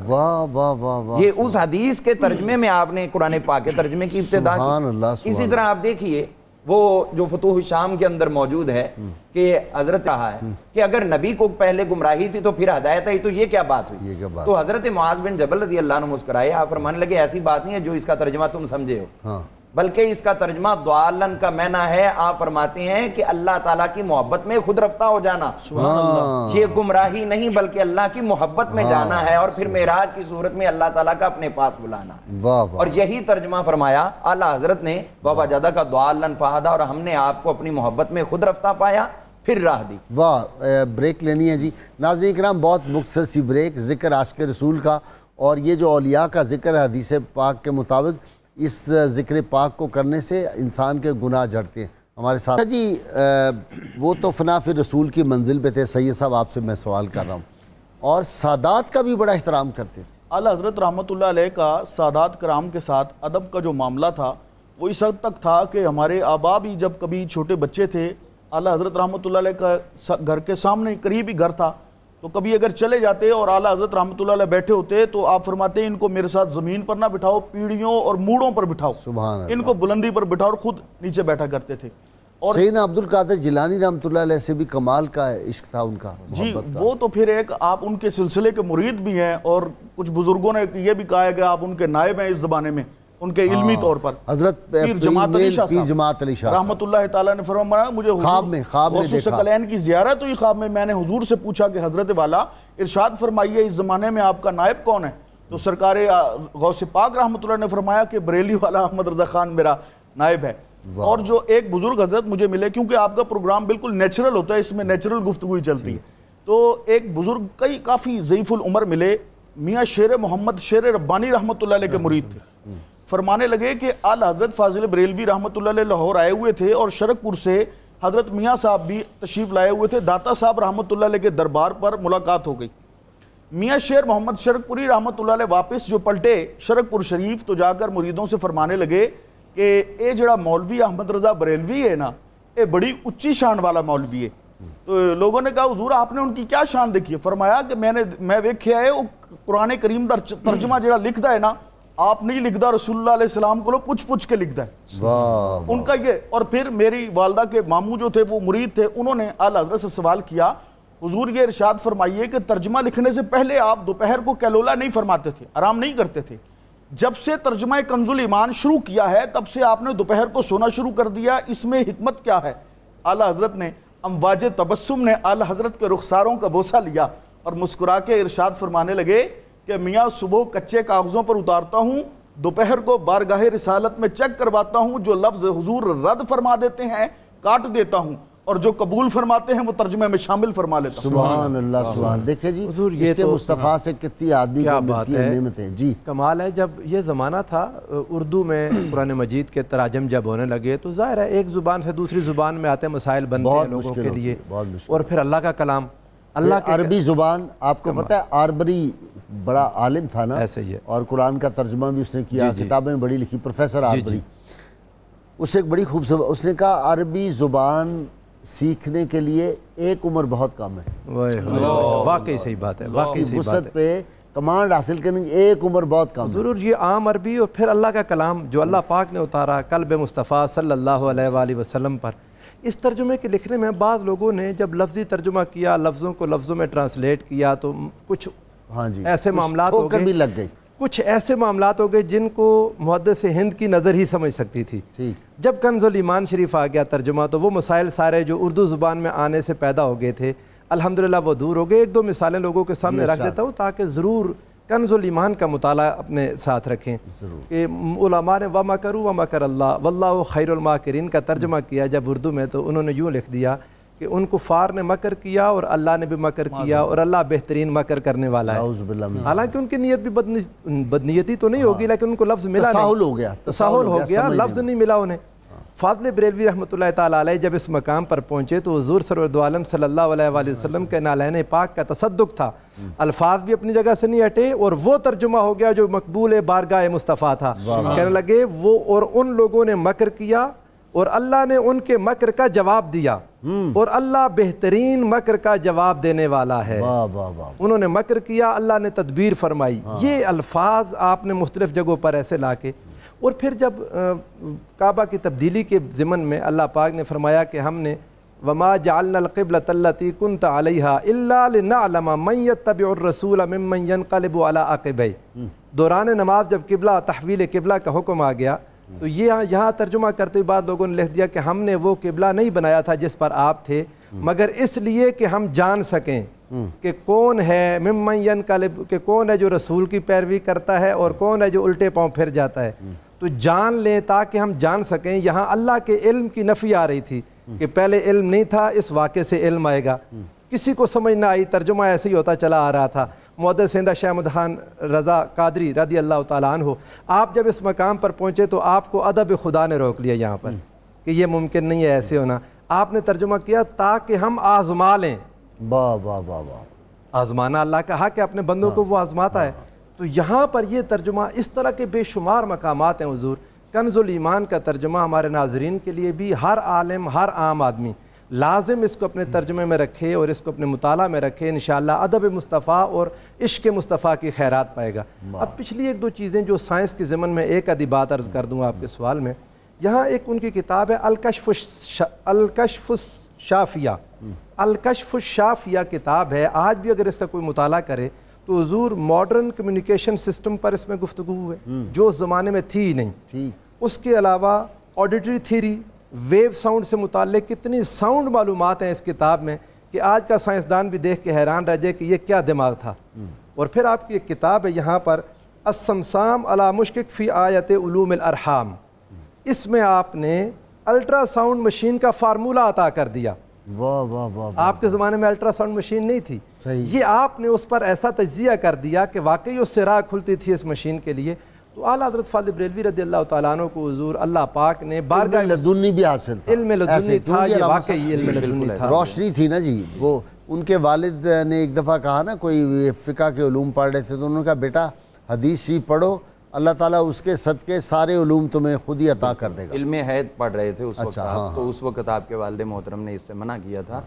یہ اس حدیث کے ترجمے میں آپ نے قرآن پاک کے ترجمے کی ابتدا کی. اسی طرح آپ دیکھیے وہ جو فتوح شام کے اندر موجود ہے کہ حضرت کہا ہے کہ اگر نبی کو پہلے گمراہی تھی تو پھر ہدایت آئی، تو یہ کیا بات ہوئی؟ تو حضرت معاذ بن جبل رضی اللہ عنہ مسکرائے، آپ فرمانے لگے ایسی بات نہیں ہے جو اس کا ترجمہ تم سمجھے ہو، بلکہ اس کا ترجمہ ضالن کا معنی ہے. آپ فرماتے ہیں کہ اللہ تعالیٰ کی محبت میں خود رفتہ ہو جانا، یہ گمراہی نہیں بلکہ اللہ کی محبت میں جانا ہے، اور پھر معراج کی صورت میں اللہ تعالیٰ کا اپنے پاس بلانا. اور یہی ترجمہ فرمایا اعلیٰ حضرت نے ووجدک کا ضالن فہدی، اور ہم نے آپ کو اپنی محبت میں خود رفتہ پایا پھر راہ دی. واہ، بریک لینی ہے جی. ناظرین کرام، بہت مختصر سی بریک، ذکر عاشق رسول کا، اور یہ جو اولیاء کا ذکر ہے حدیث پاک کے مطابق، اس ذکر پاک کو کرنے سے انسان کے گناہ جھڑتے ہیں. ہمارے ساتھ جی وہ تو فنا فی رسول کی منزل پہ تھے. سید صاحب آپ سے میں سوال کر رہا ہوں، اور سادات کا بھی بڑا احترام کرتے تھے. اعلیٰ حضرت رحمۃ اللہ علیہ کا سادات کرام کے ساتھ ادب کا جو معاملہ تھا وہ اس حد تک تھا کہ ہمارے آبا بھی جب کبھی چھوٹے بچے تھے، اعلیٰ حضرت رحمۃ اللہ علیہ کا گھر کے سامنے قریب ہی گھر تھا، تو کبھی اگر چلے جاتے اور اعلیٰ حضرت رحمۃ اللہ علیہ بیٹھے ہوتے تو آپ فرماتے ہیں ان کو میرے ساتھ زمین پر نہ بٹھاؤ، پیڑھیوں اور موڑوں پر بٹھاؤ، سبحان اللہ، ان کو بلندی پر بٹھاؤ، اور خود نیچے بیٹھا کرتے تھے۔ اور سیدنا عبد القادر جیلانی رحمۃ اللہ علیہ سے بھی کمال کا عشق تھا ان کا، جی محبت تھا۔ وہ تو پھر ایک آپ ان کے سلسلے کے مرید بھی ہیں، اور کچھ بزرگوں نے یہ بھی کہا ہے کہ آپ ان کے نائب ہیں اس زمانے میں، ان کے علمی طور پر۔ حضرت پیر جماعت علی شاہ پیر صاحب جماعت علی شاہ رحمۃ اللہ تعالیٰ نے فرمایا مجھے خواب میں غوث دیکھا، ثقلین کی زیارت ہوئی خواب میں نے حضور سے پوچھا کہ حضرت والا ارشاد فرمائیے اس زمانے میں آپ کا نائب کون ہے؟ تو سرکار غوث پاک رحمۃ اللہ نے فرمایا کہ بریلی والا احمد رضا خان میرا نائب ہے۔ اور جو ایک بزرگ حضرت مجھے ملے، کیونکہ آپ کا پروگرام بالکل نیچرل ہوتا ہے، اس میں نیچرل گفتگو ہی چلتی ہے، تو ایک بزرگ کافی ضعیف العمر ملے، میاں شیر محمد شیر ربانی رحمۃ اللہ علیہ کے مرید تھے۔ فرمانے لگے کہ اعلیٰ حضرت فاضل بریلوی رحمۃ اللہ علیہ لاہور آئے ہوئے تھے، اور شرک پور سے حضرت میاں صاحب بھی تشریف لائے ہوئے تھے، داتا صاحب رحمۃ اللہ علیہ کے دربار پر ملاقات ہو گئی۔ میاں شیر محمد شرک پوری رحمۃ اللہ علیہ واپس جو پلٹے شرک پور شریف، تو جا کر مریدوں سے فرمانے لگے کہ اے جڑا مولوی احمد رضا بریلوی ہے نا، اے بڑی اچھی شان والا مولوی ہے۔ تو لوگوں نے کہا حضور آپ نے ان کی کیا شان دیکھی ہے؟ فرمایا کہ میں ویکھیا ہے وہ قرآن کریم دا ترجمہ جڑا لکھدا ہے نا، آپ نہیں لکھدا، رسول اللہ علیہ السلام کو پوچھ کے لکھدا ہے ان کا یہ۔ اور پھر میری والدہ کے ماموں جو تھے وہ مرید تھے، انہوں نے اعلیٰ حضرت سے سوال کیا حضور یہ ارشاد فرمائیے کہ ترجمہ لکھنے سے پہلے آپ دوپہر کو کیلولا نہیں فرماتے تھے، آرام نہیں کرتے تھے، جب سے ترجمہ کنز الایمان شروع کیا ہے تب سے آپ نے دوپہر کو سونا شروع کر دیا، اس میں حکمت کیا ہے؟ اعلیٰ حضرت نے امواج تبسم نے اعلیٰ حضرت کے رخساروں کا بوسہ لیا اور مسکرا کے ارشاد فرمانے لگے کہ میاں صبح کچے کاغذوں پر اتارتا ہوں، دوپہر کو بارگاہ رسالت میں چیک کرواتا ہوں، جو لفظ حضور رد فرما دیتے ہیں کاٹ دیتا ہوں، اور جو قبول فرماتے ہیں وہ ترجمے میں شامل فرما لیتا ہوں۔ سبحان اللہ، سبحان۔ دیکھیں جی حضور یہ اس کے تو مصطفیٰ سے کتنی آدمی کو ملتی ہے نعمتیں۔ جی کمال ہے، جب یہ زمانہ تھا اردو میں قرآن مجید کے تراجم جب ہونے لگے تو ظاہر ہے ایک زبان سے دوسری زبان میں آتے مسائل بنتے ہیں لوگوں کے لیے، اور پھر اللہ کا کلام، اللہ کے عربی زبان آپ کو پتہ ہے آربری بڑا عالم تھا نا، ایسے ہی ہے، اور قرآن کا ترجمہ بھی اس نے کیا، کتابیں بڑی لکھی، پروفیسر آربری۔ اسے ایک بڑی خوبصورت، اس نے کہا عربی زبان سیکھنے کے لیے ایک عمر بہت کم ہے۔ واقعی صحیح بات ہے، واقعی صحیح بات وسعت پہ کمانڈ حاصل کرنے کی ایک عمر بہت کم ہے۔ ضرور یہ عام عربی اور پھر اللہ کا کلام جو اللہ پاک نے اتارا قلب مصطفیٰ صلی اللہ علیہ وآلہ وسلم پر، اس ترجمے کے لکھنے میں بعض لوگوں نے جب لفظی ترجمہ کیا، لفظوں کو لفظوں میں ٹرانسلیٹ کیا، تو کچھ ایسے معاملات ہو گئے، لگ گئی، کچھ ایسے معاملات ہو گئے جن کو محدث ہند کی نظر ہی سمجھ سکتی تھی۔ جب کنز الایمان شریف آ گیا ترجمہ تو وہ مسائل سارے جو اردو زبان میں آنے سے پیدا ہو گئے تھے الحمدللہ وہ دور ہو گئے۔ ایک دو مثالیں لوگوں کے سامنے رکھ دیتا ہوں تاکہ ضرور کنز الایمان کا مطالعہ اپنے ساتھ رکھیں کہ علماء نے وَمَكَرُوا وَمَكَرَ اللَّهُ وَاللَّهُ خَيْرُ الْمَاكِرِينَ کا ترجمہ کیا جب اردو میں، تو انہوں نے یوں لکھ دیا کہ ان کفار نے مکر کیا اور اللہ نے بھی مکر کیا اور اللہ بہترین مکر کرنے والا ہے۔ حالانکہ ان کی نیت بھی بدنیتی تو نہیں ہوگی، لیکن ان کو لفظ ملا نہیں، تساہل ہو گیا، لفظ نہیں ملا انہیں۔ فاضل بریلوی رحمۃ اللہ تعالیٰ علیہ جب اس مقام پر پہنچے تو حضور سرور دو عالم صلی اللہ علیہ وآلہ وسلم کے نالین پاک کا تصدق تھا، الفاظ بھی اپنی جگہ سے نہیں ہٹے، اور وہ ترجمہ ہو گیا جو مقبول بارگاہ مصطفیٰ تھا۔ کہنے لگے وہ اور ان لوگوں نے مکر کیا اور اللہ نے ان کے مکر کا جواب دیا، اور اللہ بہترین مکر کا جواب دینے والا ہے۔ انہوں نے مکر کیا، اللہ نے تدبیر فرمائی۔ یہ الفاظ آپ نے مختلف جگہوں پر ایسے لا کے، اور پھر جب کعبہ کی تبدیلی کے ضمن میں اللہ پاک نے فرمایا کہ ہم نے وَمَا جَعَلْنَا الْقِبْلَةَ الَّتِي كُنْتَ عَلَيْهَا إِلَّا لِنَعْلَمَ مَنْ يَتَّبِعُ الرَّسُولَ مِمَّنْ يَنْقَلِبُ عَلَىٰ عَقِبَيْهِ۔ دوران نماز جب قبلہ تحویل قبلہ کا حکم آ گیا تو یہاں ترجمہ کرتے ہوئے بعض لوگوں نے لکھ دیا کہ ہم نے وہ قبلہ نہیں بنایا تھا جس پر آپ تھے، مگر اس لیے کہ ہم جان سکیں کہ کون ہے ممن ینقلب، کہ کون ہے جو رسول کی پیروی کرتا ہے اور کون ہے جو الٹے پاؤں پھر جاتا ہے، تو جان لیں تاکہ ہم جان سکیں۔ یہاں اللہ کے علم کی نفی آ رہی تھی کہ پہلے علم نہیں تھا، اس واقعے سے علم آئے گا، کسی کو سمجھ نہ آئی، ترجمہ ایسے ہی ہوتا چلا آ رہا تھا۔ محدث سیدہ شیخ احمد خان رضا قادری رضی اللہ تعالیٰ عنہ، آپ جب اس مقام پر پہنچے تو آپ کو ادب خدا نے روک لیا یہاں پر کہ یہ ممکن نہیں ہے ایسے ہونا۔ آپ نے ترجمہ کیا تاکہ ہم آزما لیں۔ آزمانا اللہ کا حق ہے، اپنے بندوں کو وہ آزماتا ہے۔ تو یہاں پر یہ ترجمہ، اس طرح کے بے شمار مقامات ہیں حضور، کنزُل ایمان کا ترجمہ ہمارے ناظرین کے لیے بھی ہر عالم، ہر عام آدمی لازم اس کو اپنے ترجمے میں رکھے اور اس کو اپنے مطالعہ میں رکھے، انشاءاللہ ادب مصطفیٰ اور عشق مصطفیٰ کی خیرات پائے گا۔ اب پچھلی ایک دو چیزیں جو سائنس کے ضمن میں ایک آدھی بات عرض کر دوں آپ کے سوال میں، یہاں ایک ان کی کتاب ہے الکشف الشافیہ، الکشف الشافیہ کتاب ہے، آج بھی اگر اس کا کوئی مطالعہ کرے تو حضور ماڈرن کمیونیکیشن سسٹم پر اس میں گفتگو ہوئے جو اس زمانے میں تھی ہی نہیں، اس کے علاوہ آڈیٹری تھیری، ویو ساؤنڈ سے متعلق کتنی ساؤنڈ معلومات ہیں اس کتاب میں کہ آج کا سائنسدان بھی دیکھ کے حیران رہ جائے کہ یہ کیا دماغ تھا۔ اور پھر آپ کی ایک کتاب ہے یہاں پر السمسام علی مشکک فی آیت علوم الارحام، اس میں آپ نے الٹرا ساؤنڈ مشین کا فارمولہ عطا کر دیا۔ واہ واہ واہ، آپ کے زمانے میں الٹرا ساؤنڈ مشین نہیں تھی، یہ آپ نے اس پر ایسا تجزیہ کر دیا کہ واقعی اس سے راہ کھلتی تھی اس مشین کے لیے۔ تو اعلیٰ حضرت فاضل بریلوی رضی اللہ تعالیٰ عنہ کو حضور اللہ پاک نے بارگاہ لدنی بھی حاصل تھا، علم لدنی تھا، یہ واقعی علم لدنی تھا، روشنی تھی نا جی۔ وہ ان کے والد نے ایک دفعہ کہا نا، کوئی فقہ کے علوم پڑھ رہے تھے تو انہوں نے کہا بیٹا حدیث شریف پڑھو، اللہ تعالیٰ اس کے صدقے سارے علوم تمہیں خود ہی عطا کر دے گا۔ علم حید پڑھ رہے تھے اس وقت، تو اس وقت آپ کے والد محترم نے اس سے منع کیا تھا۔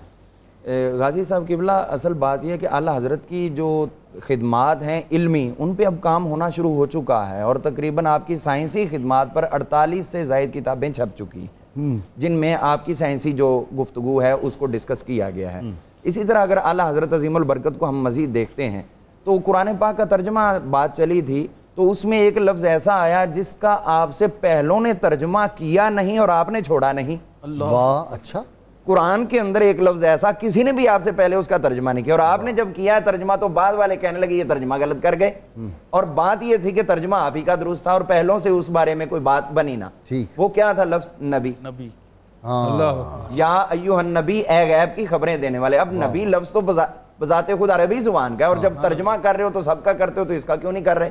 غازی صاحب قبلہ، اصل بات یہ ہے کہ اعلیٰ حضرت کی جو خدمات ہیں علمی، ان پہ اب کام ہونا شروع ہو چکا ہے، اور تقریباً آپ کی سائنسی خدمات پر 48 سے زائد کتابیں چھپ چکی ہیں جن میں آپ کی سائنسی جو گفتگو ہے اس کو ڈسکس کیا گیا ہے۔ اسی طرح اگر اعلیٰ حضرت عظیم البرکت کو ہم مزید دیکھتے ہیں تو قرآن پاک کا ترجمہ بات چلی تھی تو اس میں ایک لفظ ایسا آیا جس کا آپ سے پہلوں نے ترجمہ کیا نہیں اور آپ نے چھوڑا نہیں۔ واہ، اچھا، قرآن کے اندر ایک لفظ ایسا کسی نے بھی آپ سے پہلے اس کا ترجمہ نہیں کیا، اور آپ نے جب کیا ہے ترجمہ تو بعد والے کہنے لگے یہ ترجمہ غلط کر گئے، اور بات یہ تھی کہ ترجمہ آپ ہی کا درست تھا اور پہلوں سے اس بارے میں کوئی بات بنی نہ۔ وہ کیا تھا لفظ؟ نبی، یا ایھا النبی، اے غیب کی خبریں دینے والے۔ اب نبی لفظ تو بذات خود عربی زبان کا ہے، اور جب ترجمہ کر رہے ہو تو سب کا کرتے ہو تو اس کا کیوں نہیں کر رہے؟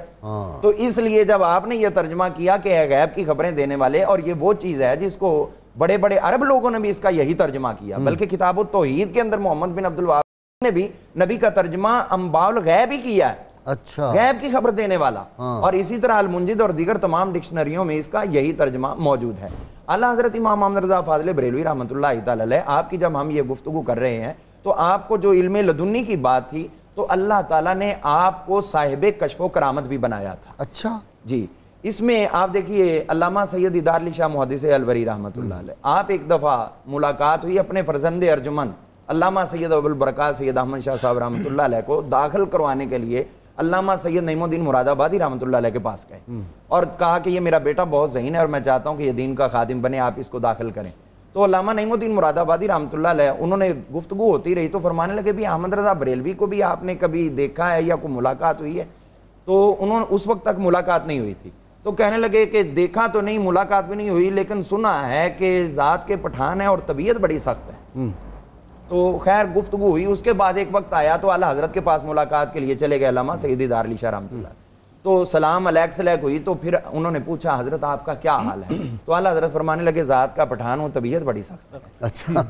تو اس لیے جب آپ نے یہ ترجمہ کیا کہ اے غیب کی خبریں دینے والے، اور یہ وہ چیز ہے جس کو بڑے بڑے عرب لوگوں نے بھی اس کا یہی ترجمہ کیا، بلکہ کتاب التوحید کے اندر محمد بن عبد الوہاب نے بھی نبی کا ترجمہ انباء الغیب ہی کیا ہے، اچھا، غیب کی خبر دینے والا۔ اور اسی طرح المنجد اور دیگر تمام ڈکشنریوں میں اس کا یہی ترجمہ موجود ہے۔ اعلیٰ حضرت امام محمد رضا فاضل بریلوی رحمۃ اللہ تعالی علیہ، آپ کی جب ہم یہ گفتگو کر رہے ہیں تو آپ کو جو علم لدنی کی بات تھی تو اللہ تعالیٰ نے آپ کو صاحب کشف و کرامت بھی بنایا تھا۔ اچھا جی، اس میں آپ دیکھیے علامہ سید دیدار علی شاہ محدث الوری رحمۃ اللہ علیہ، آپ ایک دفعہ ملاقات ہوئی اپنے فرزند ارجمند علامہ سید ابو البرکات سید احمد شاہ صاحب رحمۃ اللہ علیہ کو داخل کروانے کے لیے علامہ سید نعیم الدین مراد آبادی رحمۃ اللہ علیہ کے پاس گئے اور کہا کہ یہ میرا بیٹا بہت ذہین ہے اور میں چاہتا ہوں کہ یہ دین کا خادم بنے، آپ اس کو داخل کریں۔ تو علامہ نعیم الدین مراد آبادی رحمۃ اللہ علیہ انہوں نے گفتگو ہوتی رہی تو فرمانے لگے بھی احمد رضا بریلوی کو بھی آپ نے کبھی دیکھا ہے یا کوئی ملاقات ہوئی ہے؟ تو انہوں نے اس وقت تک ملاقات نہیں ہوئی تھی، تو کہنے لگے کہ دیکھا تو نہیں، ملاقات بھی نہیں ہوئی، لیکن سنا ہے کہ ذات کے پٹھان ہے اور طبیعت بڑی سخت ہے۔ تو خیر گفتگو ہوئی، اس کے بعد ایک وقت آیا تو اعلیٰ حضرت کے پاس ملاقات کے لیے چلے گئے علامہ سید دیدار علی شاہ رحمۃ اللہ، تو سلام علیک سلیک ہوئی، تو پھر انہوں نے پوچھا حضرت آپ کا کیا حال ہے؟ تو اعلیٰ حضرت فرمانے لگے ذات کا پٹھان ہوں، طبیعت بڑی سخت ہے۔ اچھا،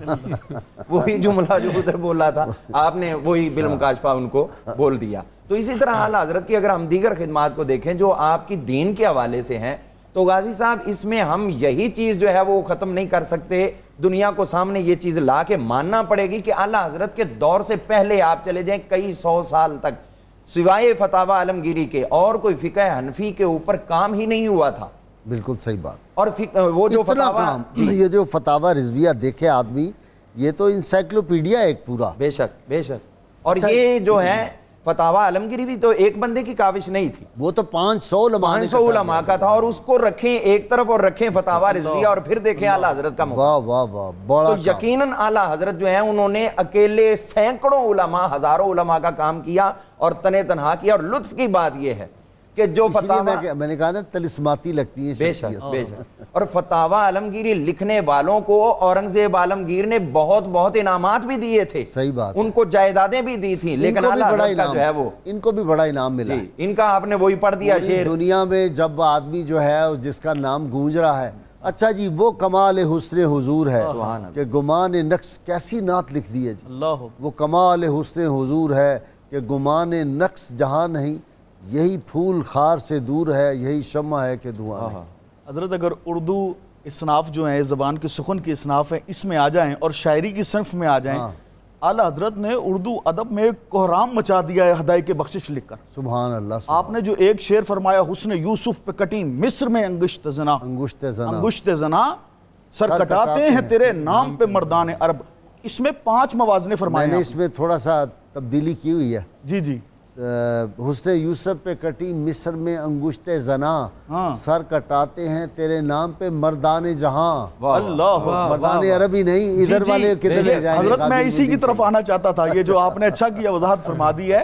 وہی جملہ جو ادھر بولا تھا آپ نے وہی بالمکاشفہ ان کو بول دیا۔ تو اسی طرح اعلیٰ حضرت کی اگر ہم دیگر خدمات کو دیکھیں جو آپ کی دین کے حوالے سے ہیں تو غازی صاحب اس میں ہم یہی چیز جو ہے وہ ختم نہیں کر سکتے، دنیا کو سامنے یہ چیز لا کے ماننا پڑے گی کہ اعلیٰ حضرت کے دور سے پہلے آپ چلے جائیں کئی سو سال تک سوائے فتاوی عالمگیری کے اور کوئی فقہ حنفی کے اوپر کام ہی نہیں ہوا تھا۔ بالکل صحیح بات۔ اور وہ جو فتاوی، یہ جو فتاوی رضویہ دیکھے آدمی، یہ تو انسائکلوپیڈیا ایک پورا، بے شک بے شک۔ اور یہ جو ہے فتاوی عالمگیری بھی تو ایک بندے کی کاوش نہیں تھی، وہ تو 500 علماء کا تھا، اور اس کو رکھیں ایک طرف اور رکھیں فتاوی رضویہ اور پھر دیکھیں اعلیٰ حضرت کا موقع۔ واہ واہ واہ، بڑا تو یقیناً اعلیٰ حضرت جو ہیں انہوں نے اکیلے سینکڑوں علماء، ہزاروں علماء کا کام کیا اور تنے تنہا کیا، اور لطف کی بات یہ ہے کہ جو فتاوی، میں نے کہا نا طلسماتی لگتی ہیں، بے شک بے شک، اور فتاوی عالمگیری لکھنے والوں کو اورنگزیب عالمگیر نے بہت بہت انعامات بھی دیے تھے، صحیح بات، ان کو جائیدادیں بھی دی تھیں، لیکن اعلیٰ حضرت کا جو ہے وہ ان کو بھی بڑا انعام ملا۔ ان کا آپ نے وہی پڑھ دیا شعر، دنیا میں جب آدمی جو ہے جس کا نام گونج رہا ہے، اچھا جی وہ کمال حسن حضور ہے کہ گمان نقص، کیسی نعت لکھ دی ہے جی، وہ کمال حسن حضور ہے کہ گمان نقص جہاں نہیں، یہی پھول خار سے دور ہے، یہی شمع ہے کہ دھواں نہیں۔ حضرت اگر اردو اصناف جو ہیں زبان کی سخن کی اصناف ہیں اس میں آ جائیں اور شاعری کی صنف میں آ جائیں، اعلیٰ حضرت نے اردو ادب میں ایک کوہرام مچا دیا ہے ہدایت بخشش لکھ کر. سبحان اللہ. آپ نے جو ایک شعر فرمایا، حسن یوسف پہ کٹی مصر میں انگشت زنا، انگشت زنا سر کٹاتے ہیں تیرے نام پہ مردان عرب. اس میں 5 موازنے فرمائے. میں نے اس میں تھوڑا سا تبدیلی کی ہوئی ہے. جی جی. حسن یوسف پہ کٹی مصر میں انگشت زنا، سر کٹاتے ہیں تیرے نام پہ مردان جہاں. اللہ مردان عربی نہیں، ادھر والے کدھر لے جائیں. حضرت میں اسی کی طرف آنا چاہتا تھا. یہ جو آپ نے اچھا کیا وضاحت فرما دی ہے.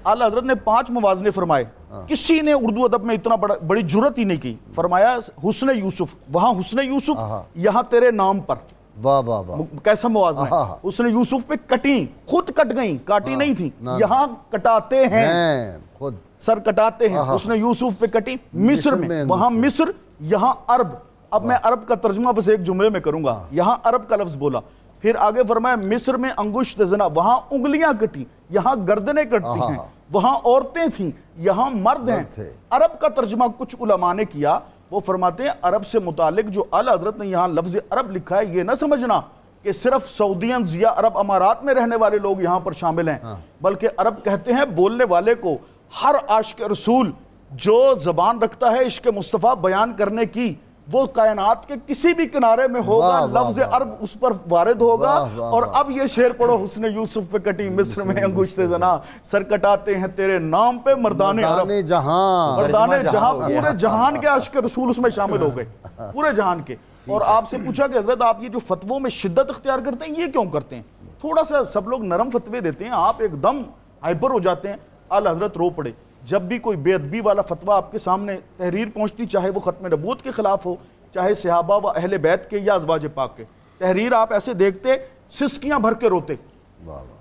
اعلیٰ حضرت نے 5 موازنے فرمائے. کسی نے اردو ادب میں اتنا بڑی جرت ہی نہیں کی. فرمایا حسن یوسف، وہاں حسن یوسف، یہاں تیرے نام پر. واہ واہ واہ، کیسا موازنہ ہے. حسن یوسف پہ کٹی، خود کٹ گئیں، کاٹی نہیں تھی. یہاں کٹاتے ہیں، خود سر کٹاتے ہیں. حسن یوسف پہ کٹی مصر میں، وہاں مصر، یہاں عرب. اب میں عرب کا ترجمہ بس ایک جملے میں کروں گا. یہاں عرب کا لفظ بولا، پھر آگے فرمایا مصر میں انگشت زنا، وہاں انگلیاں کٹی، یہاں گردنیں کٹتی ہیں. وہاں عورتیں تھیں، یہاں مرد ہیں. عرب کا ترجمہ کچھ علماء نے کیا، وہ فرماتے ہیں عرب سے متعلق جو اعلیٰ حضرت نے یہاں لفظ عرب لکھا ہے، یہ نہ سمجھنا کہ صرف سعودینز یا عرب امارات میں رہنے والے لوگ یہاں پر شامل ہیں، بلکہ عرب کہتے ہیں بولنے والے کو ہر عاشق رسول جو زبان رکھتا ہے عشق مصطفیٰ بیان کرنے کی، وہ کائنات کے کسی بھی کنارے میں ہوگا، لفظ عرب اس پر وارد ہوگا. اور اب یہ شعر پڑھو، حسن یوسف پہ کٹی مصر میں انگشت زنا، سر کٹاتے ہیں تیرے نام پہ مردان عرب. جہاں، مردان جہاں، پورے جہان کے عاشق رسول اس میں شامل ہو گئے، پورے جہان کے. اور آپ سے پوچھا کہ حضرت آپ یہ جو فتووں میں شدت اختیار کرتے ہیں یہ کیوں کرتے ہیں؟ تھوڑا سا سب لوگ نرم فتوے دیتے ہیں، آپ ایک دم ہائپر ہو جاتے ہیں. اعلیٰ حضرت رو پڑے. جب بھی کوئی بے ادبی والا فتویٰ آپ کے سامنے تحریر پہنچتی، چاہے وہ ختم نبوت کے خلاف ہو، چاہے صحابہ و اہل بیت کے یا ازواج پاک کے، تحریر آپ ایسے دیکھتے سسکیاں بھر کے روتے.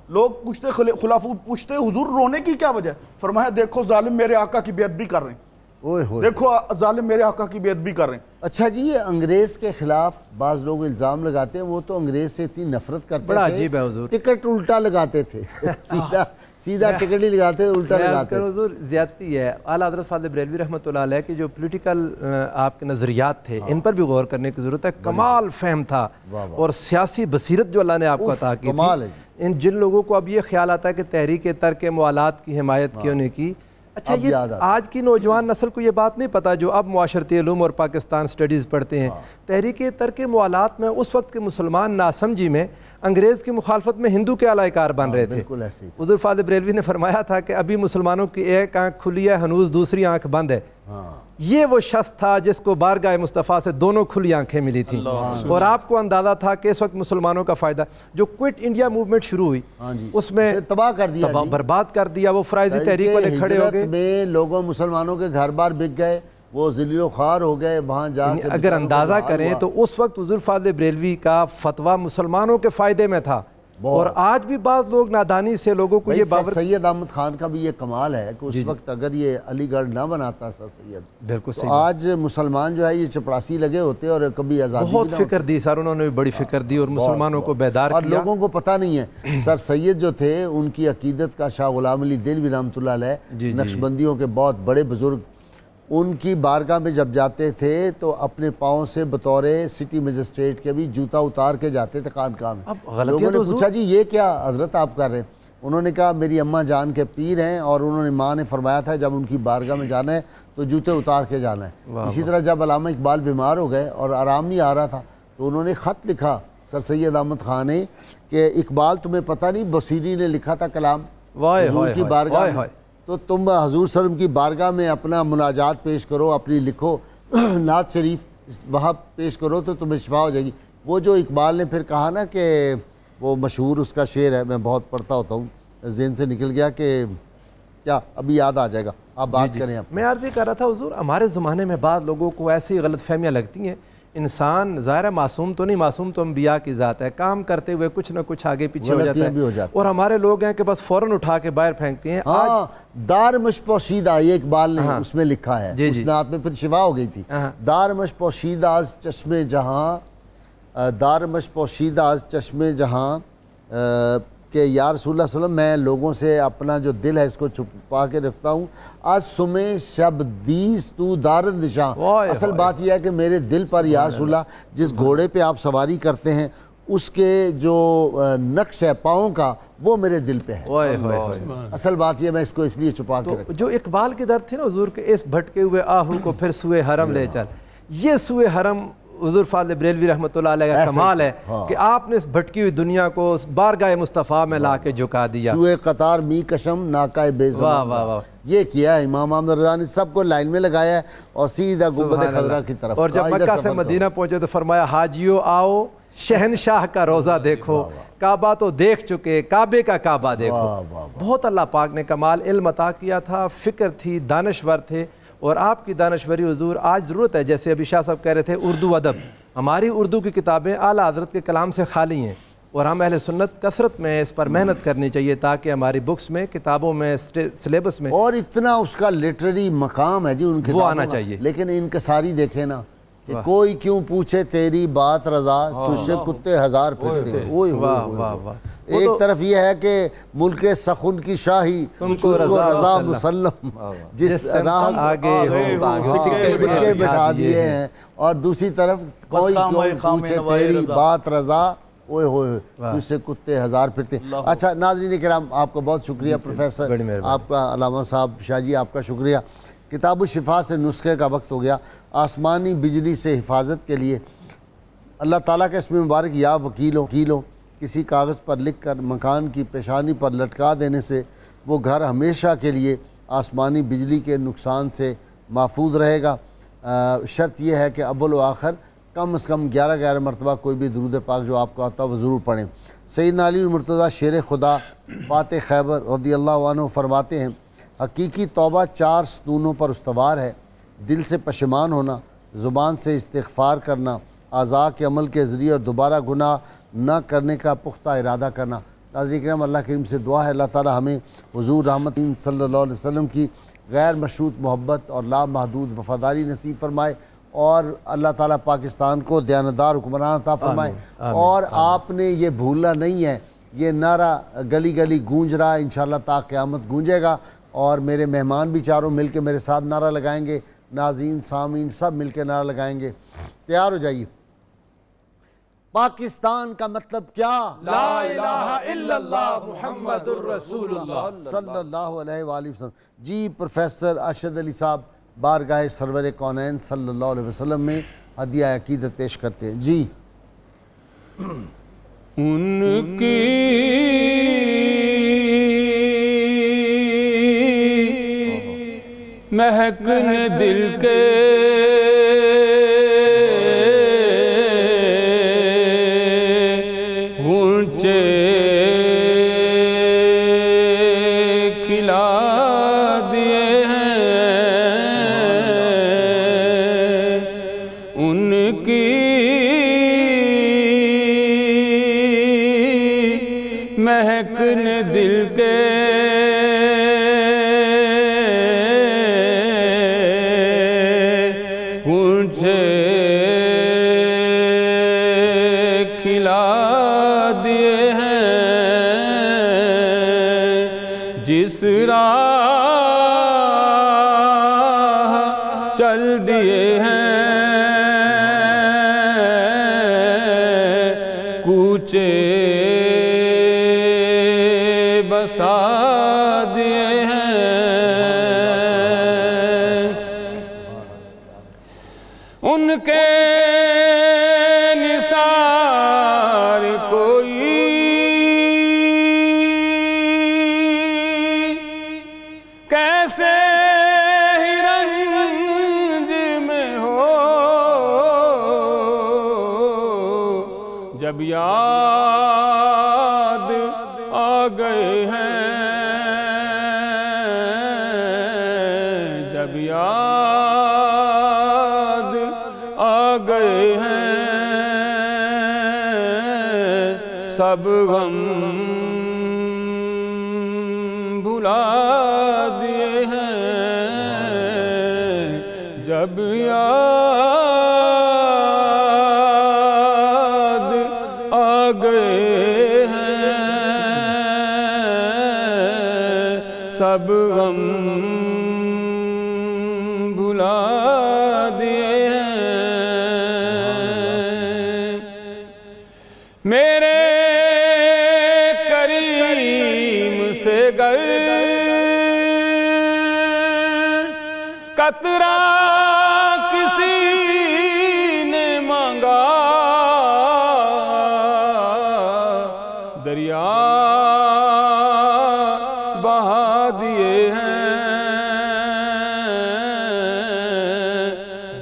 لوگ پوچھتے، خلافہ پوچھتے حضور رونے کی کیا وجہ؟ فرمایا دیکھو ظالم میرے آقا کی بے ادبی کر رہے ہیں، دیکھو ظالم میرے آقا کی بے ادبی کر رہے ہیں. اچھا جی، یہ انگریز کے خلاف بعض لوگ الزام لگاتے ہیں، وہ تو انگریز سے اتنی نفرت کرتے تھے، بڑا عجیب ہے حضور، ٹکٹ الٹا لگاتے تھے. سیدھا ٹکٹ نہیں لگاتے، الٹا لگاتے. حضور زیادتی ہے. اعلیٰ حضرت فاضل بریلوی رحمۃ اللہ علیہ کے جو پولیٹیکل آپ کے نظریات تھے، ان پر بھی غور کرنے کی ضرورت ہے. کمال فہم تھا اور سیاسی بصیرت جو اللہ نے آپ کو عطا کی تھی. ان جن لوگوں کو اب یہ خیال آتا ہے کہ تحریک ترک موالات کی حمایت کیوں نہیں کی. اچھا، یہ آج کی نوجوان نسل کو یہ بات نہیں پتا جو اب معاشرتی علوم اور پاکستان سٹڈیز پڑھتے ہیں. تحریک ترک موالات میں اس وقت کے مسلمان ناسمجھی میں انگریز کی مخالفت میں ہندو کے اعلی کار بن رہے تھے. حضور فاضل بریلوی نے فرمایا تھا کہ ابھی مسلمانوں کی ایک آنکھ کھلی ہے، ہنوز دوسری آنکھ بند ہے. یہ وہ شخص تھا جس کو بارگاہ مصطفیٰ سے دونوں کھلی آنکھیں ملی تھیں، اور آپ کو اندازہ تھا کہ اس وقت مسلمانوں کا فائدہ. جو کوئٹ انڈیا موومنٹ شروع ہوئی اس میں تباہ کر دیا، برباد کر دیا. وہ فرائضی تحریک والے کھڑے ہو گئے، میں لوگوں مسلمانوں کے گھر بار بک گئے، وہ ذلیل و خوار ہو گئے. وہاں جا کے اگر اندازہ کریں تو اس وقت حضور فاضل بریلوی کا فتویٰ مسلمانوں کے فائدے میں تھا. اور آج بھی بعض لوگ نادانی سے لوگوں کو یہ باور. سید احمد خان کا بھی یہ کمال ہے کہ اس وقت اگر یہ علی گڑھ نہ بناتا سر سید، بالکل صحیح، آج مسلمان جو ہے یہ چپڑاسی لگے ہوتے اور کبھی آزادی. بہت فکر دی سر، انہوں نے بڑی فکر دی اور مسلمانوں کو بیدار کیا. اور لوگوں کو پتہ نہیں ہے سر سید جو تھے ان کی عقیدت کا شاہ غلام علی دہلوی رحمۃ اللہ علیہ، نقشبندیوں کے بہت بڑے بزرگ، ان کی بارگاہ میں جب جاتے تھے تو اپنے پاؤں سے بطور سٹی مجسٹریٹ کے بھی جوتا اتار کے جاتے تھے خانقاہ میں. لوگوں نے پوچھا جی یہ کیا حضرت آپ کر رہے ہیں؟ انہوں نے کہا میری اماں جان کے پیر ہیں، اور انہوں نے ماں نے فرمایا تھا جب ان کی بارگاہ میں جانا ہے تو جوتے اتار کے جانا ہے. اسی طرح جب علامہ اقبال بیمار ہو گئے اور آرام نہیں آ رہا تھا تو انہوں نے خط لکھا سر سید احمد خان نے کہ اقبال تمہیں پتہ نہیں بصیری نے لکھا تھا کلام حضور کی بارگاہ میں، تو تم حضور صلی اللہ علیہ وسلم کی بارگاہ میں اپنا مناجات پیش کرو، اپنی لکھو نعت شریف وہاں پیش کرو تو تمہیں شفا ہو جائے گی. وہ جو اقبال نے پھر کہا نا کہ وہ مشہور اس کا شعر ہے، میں بہت پڑھتا ہوتا ہوں، ذہن سے نکل گیا کہ کیا ابھی یاد آ جائے گا، آپ بات کریں. میں عرض یہ کر رہا تھا حضور ہمارے زمانے میں بعض لوگوں کو ایسی غلط فہمیاں لگتی ہیں. انسان ظاہر ہے معصوم تو نہیں، معصوم تو انبیاء کی ذات ہے، کام کرتے ہوئے کچھ نہ کچھ آگے پیچھے ہو جاتا ہے، اور ہمارے لوگ ہیں کہ بس فوراً اٹھا کے باہر پھینکتے ہیں. دار مشپوشیدہ یہ اقبال نے اس میں لکھا ہے، اس نعت میں پھر شفا ہو گئی تھی. دار مشپوشیدہ از چشم جہاں، دار مشپوشیدہ از چشم جہاں، کہ یا رسول اللہ صلی اللہ علیہ وسلم میں لوگوں سے اپنا جو دل ہے اس کو چھپا کے رکھتا ہوں، آج سمے شب دیس تو دارد نشاں. اصل بات یہ ہے کہ میرے دل پر یا رسول اللہ جس گھوڑے پہ آپ سواری کرتے ہیں اس کے جو نقش ہے پاؤں کا وہ میرے دل پہ ہے. اصل بات یہ میں اس کو اس لیے چھپا کے رکھتا ہوں. جو اقبال کی درد تھی نا حضور کے اس بھٹکے ہوئے آہو کو پھر سوئے حرم لے چل، یہ سوئے حرم حضور فاضل بریلوی رحمۃ اللہ علیہ کا کمال ہے کہ آپ نے اس بھٹکی ہوئی دنیا کو اس بارگاہ مصطفیٰ میں لا کے جھکا دیا. سوئے قطار می کشم ناکائے بے زمان، یہ کیا ہے امام احمد رضا نے، سب کو لائن میں لگایا ہے اور سیدھا گنبد خضرا کی طرف. اور جب مکہ سے مدینہ پہنچے تو فرمایا حاجیو آؤ شہنشاہ کا روزہ دیکھو، کعبہ تو دیکھ چکے کعبے کا کعبہ دیکھو. بہت اللہ پاک نے کمال علم عطا کیا تھا، فکر تھی، دانشور تھے، اور آپ کی دانشوری حضور آج ضرورت ہے. جیسے ابھی شاہ صاحب کہہ رہے تھے اردو ادب، ہماری اردو کی کتابیں اعلیٰ حضرت کے کلام سے خالی ہیں اور ہم اہل سنت کثرت میں اس پر محنت کرنی چاہیے تاکہ ہماری بکس میں، کتابوں میں، سلیبس میں، اور اتنا اس کا لٹریری مقام ہے جی ان وہ آنا چاہیے. لیکن انکساری دیکھیں نا کہ کوئی کیوں پوچھے تیری بات رضا تجھ سے کتے ہزار پھرتے. ایک طرف یہ ہے کہ ملک سخن کی شاہی تم کو رضا مسلم، جس راہ آگے سکے بٹھا دیے ہیں، اور دوسری طرف کوئی کیوں پوچھے تیری بات رضا اوئے ہوئے تجھ سے کتے ہزار پھرتے. اچھا ناظرین کرام، آپ کا بہت شکریہ پروفیسر، آپ کا علامہ صاحب شاہ جی آپ کا شکریہ. کتاب الشفا سے نسخے کا وقت ہو گیا. آسمانی بجلی سے حفاظت کے لیے اللہ تعالیٰ کا اسم مبارک یا وکیلوں کسی کاغذ پر لکھ کر مکان کی پیشانی پر لٹکا دینے سے وہ گھر ہمیشہ کے لیے آسمانی بجلی کے نقصان سے محفوظ رہے گا. شرط یہ ہے کہ اول و آخر کم از کم 11 مرتبہ کوئی بھی درود پاک جو آپ کو آتا وہ ضرور پڑھیں. سیدنا علی مرتضیٰ شیر خدا فاتح خیبر رضی اللہ عنہ فرماتے ہیں حقیقی توبہ 4 ستونوں پر استوار ہے: دل سے پشیمان ہونا، زبان سے استغفار کرنا، اعضاء کے عمل کے ذریعے اور دوبارہ گناہ نہ کرنے کا پختہ ارادہ کرنا. ناظرین کرام، اللہ کریم سے دعا ہے اللہ تعالی ہمیں حضور رحمت صلی اللہ علیہ وسلم کی غیر مشروط محبت اور لامحدود وفاداری نصیب فرمائے، اور اللہ تعالیٰ پاکستان کو دیانتدار حکمران عطا فرمائے. اور آپ نے یہ بھولنا نہیں ہے، یہ نعرہ گلی گلی گونج رہا ہے، انشاءاللہ تا قیامت گونجے گا. اور میرے مہمان بھی چاروں مل کے میرے ساتھ نعرہ لگائیں گے، ناظرین سامعین سب مل کے نعرہ لگائیں گے. تیار ہو جائیے. پاکستان کا مطلب کیا؟ لا الہ الا اللہ محمد الرسول اللہ صلی اللہ علیہ وآلہ وسلم. جی پروفیسر ارشد علی صاحب بارگاہ سرور کونین صلی اللہ علیہ وسلم میں ہدیہ عقیدت پیش کرتے ہیں. جی ان کی مہکنے دل کے غنچے کھلا دیے ہیں، ان کی مہکنے دل کے جس راہ چل دیے ہیں کوچے بسا دیے ہیں، ان کے نثار کوئی کیسے ہی رنج میں ہو، جب یاد آ گئے ہیں، جب یاد آ گئے ہیں، سب غم بھلا دیے ہیں، جب یاد آ گئے ہیں، سب غم بھلا دیے ہیں میرے کریم سے گر قطرہ کسی نے مانگا دریا بہا دیے ہیں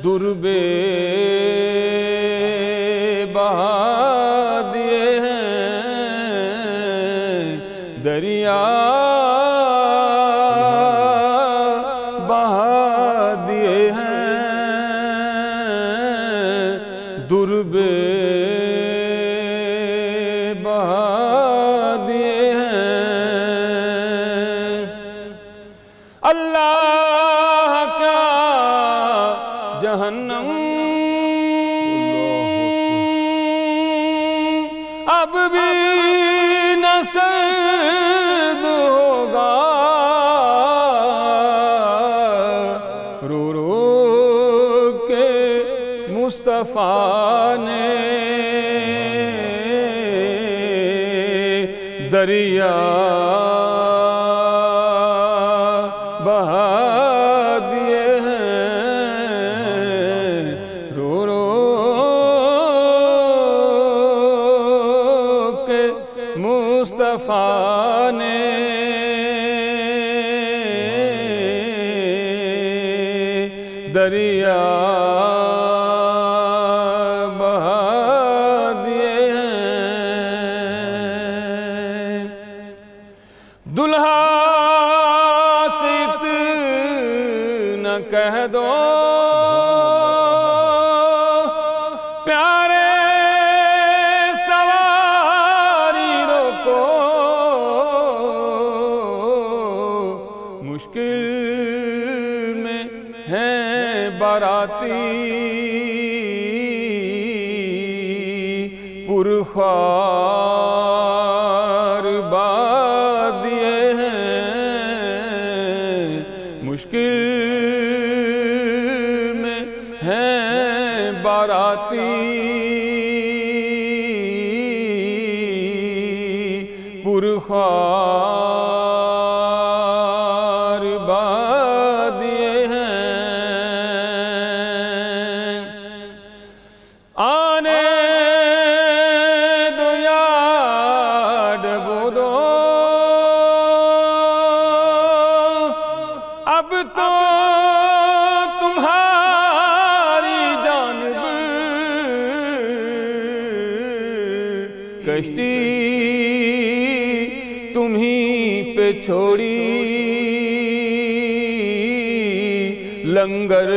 دربے بہا دیے ہیں دریا بہا دیے ہیں دربے بہا دیے ہیں اللہ کیا جہنم اب بھی نہ سرد ہوگا رو رو کے مصطفیٰ نے دریا بہا دیے ہیں رو رو کے مصطفیٰ نے دریا بہا دیے ہیں دلہا سے اتنا کہہ دو پیارے سواری روکو مشکل میں ہیں باراتی پرخوار بادیے ہیں مشکل میں ہیں باراتی پرخوار بادیے ہیں آنے دو یاد بودو اب تو تمہاری جانب کشتی تمہیں پہ چھوڑی لنگر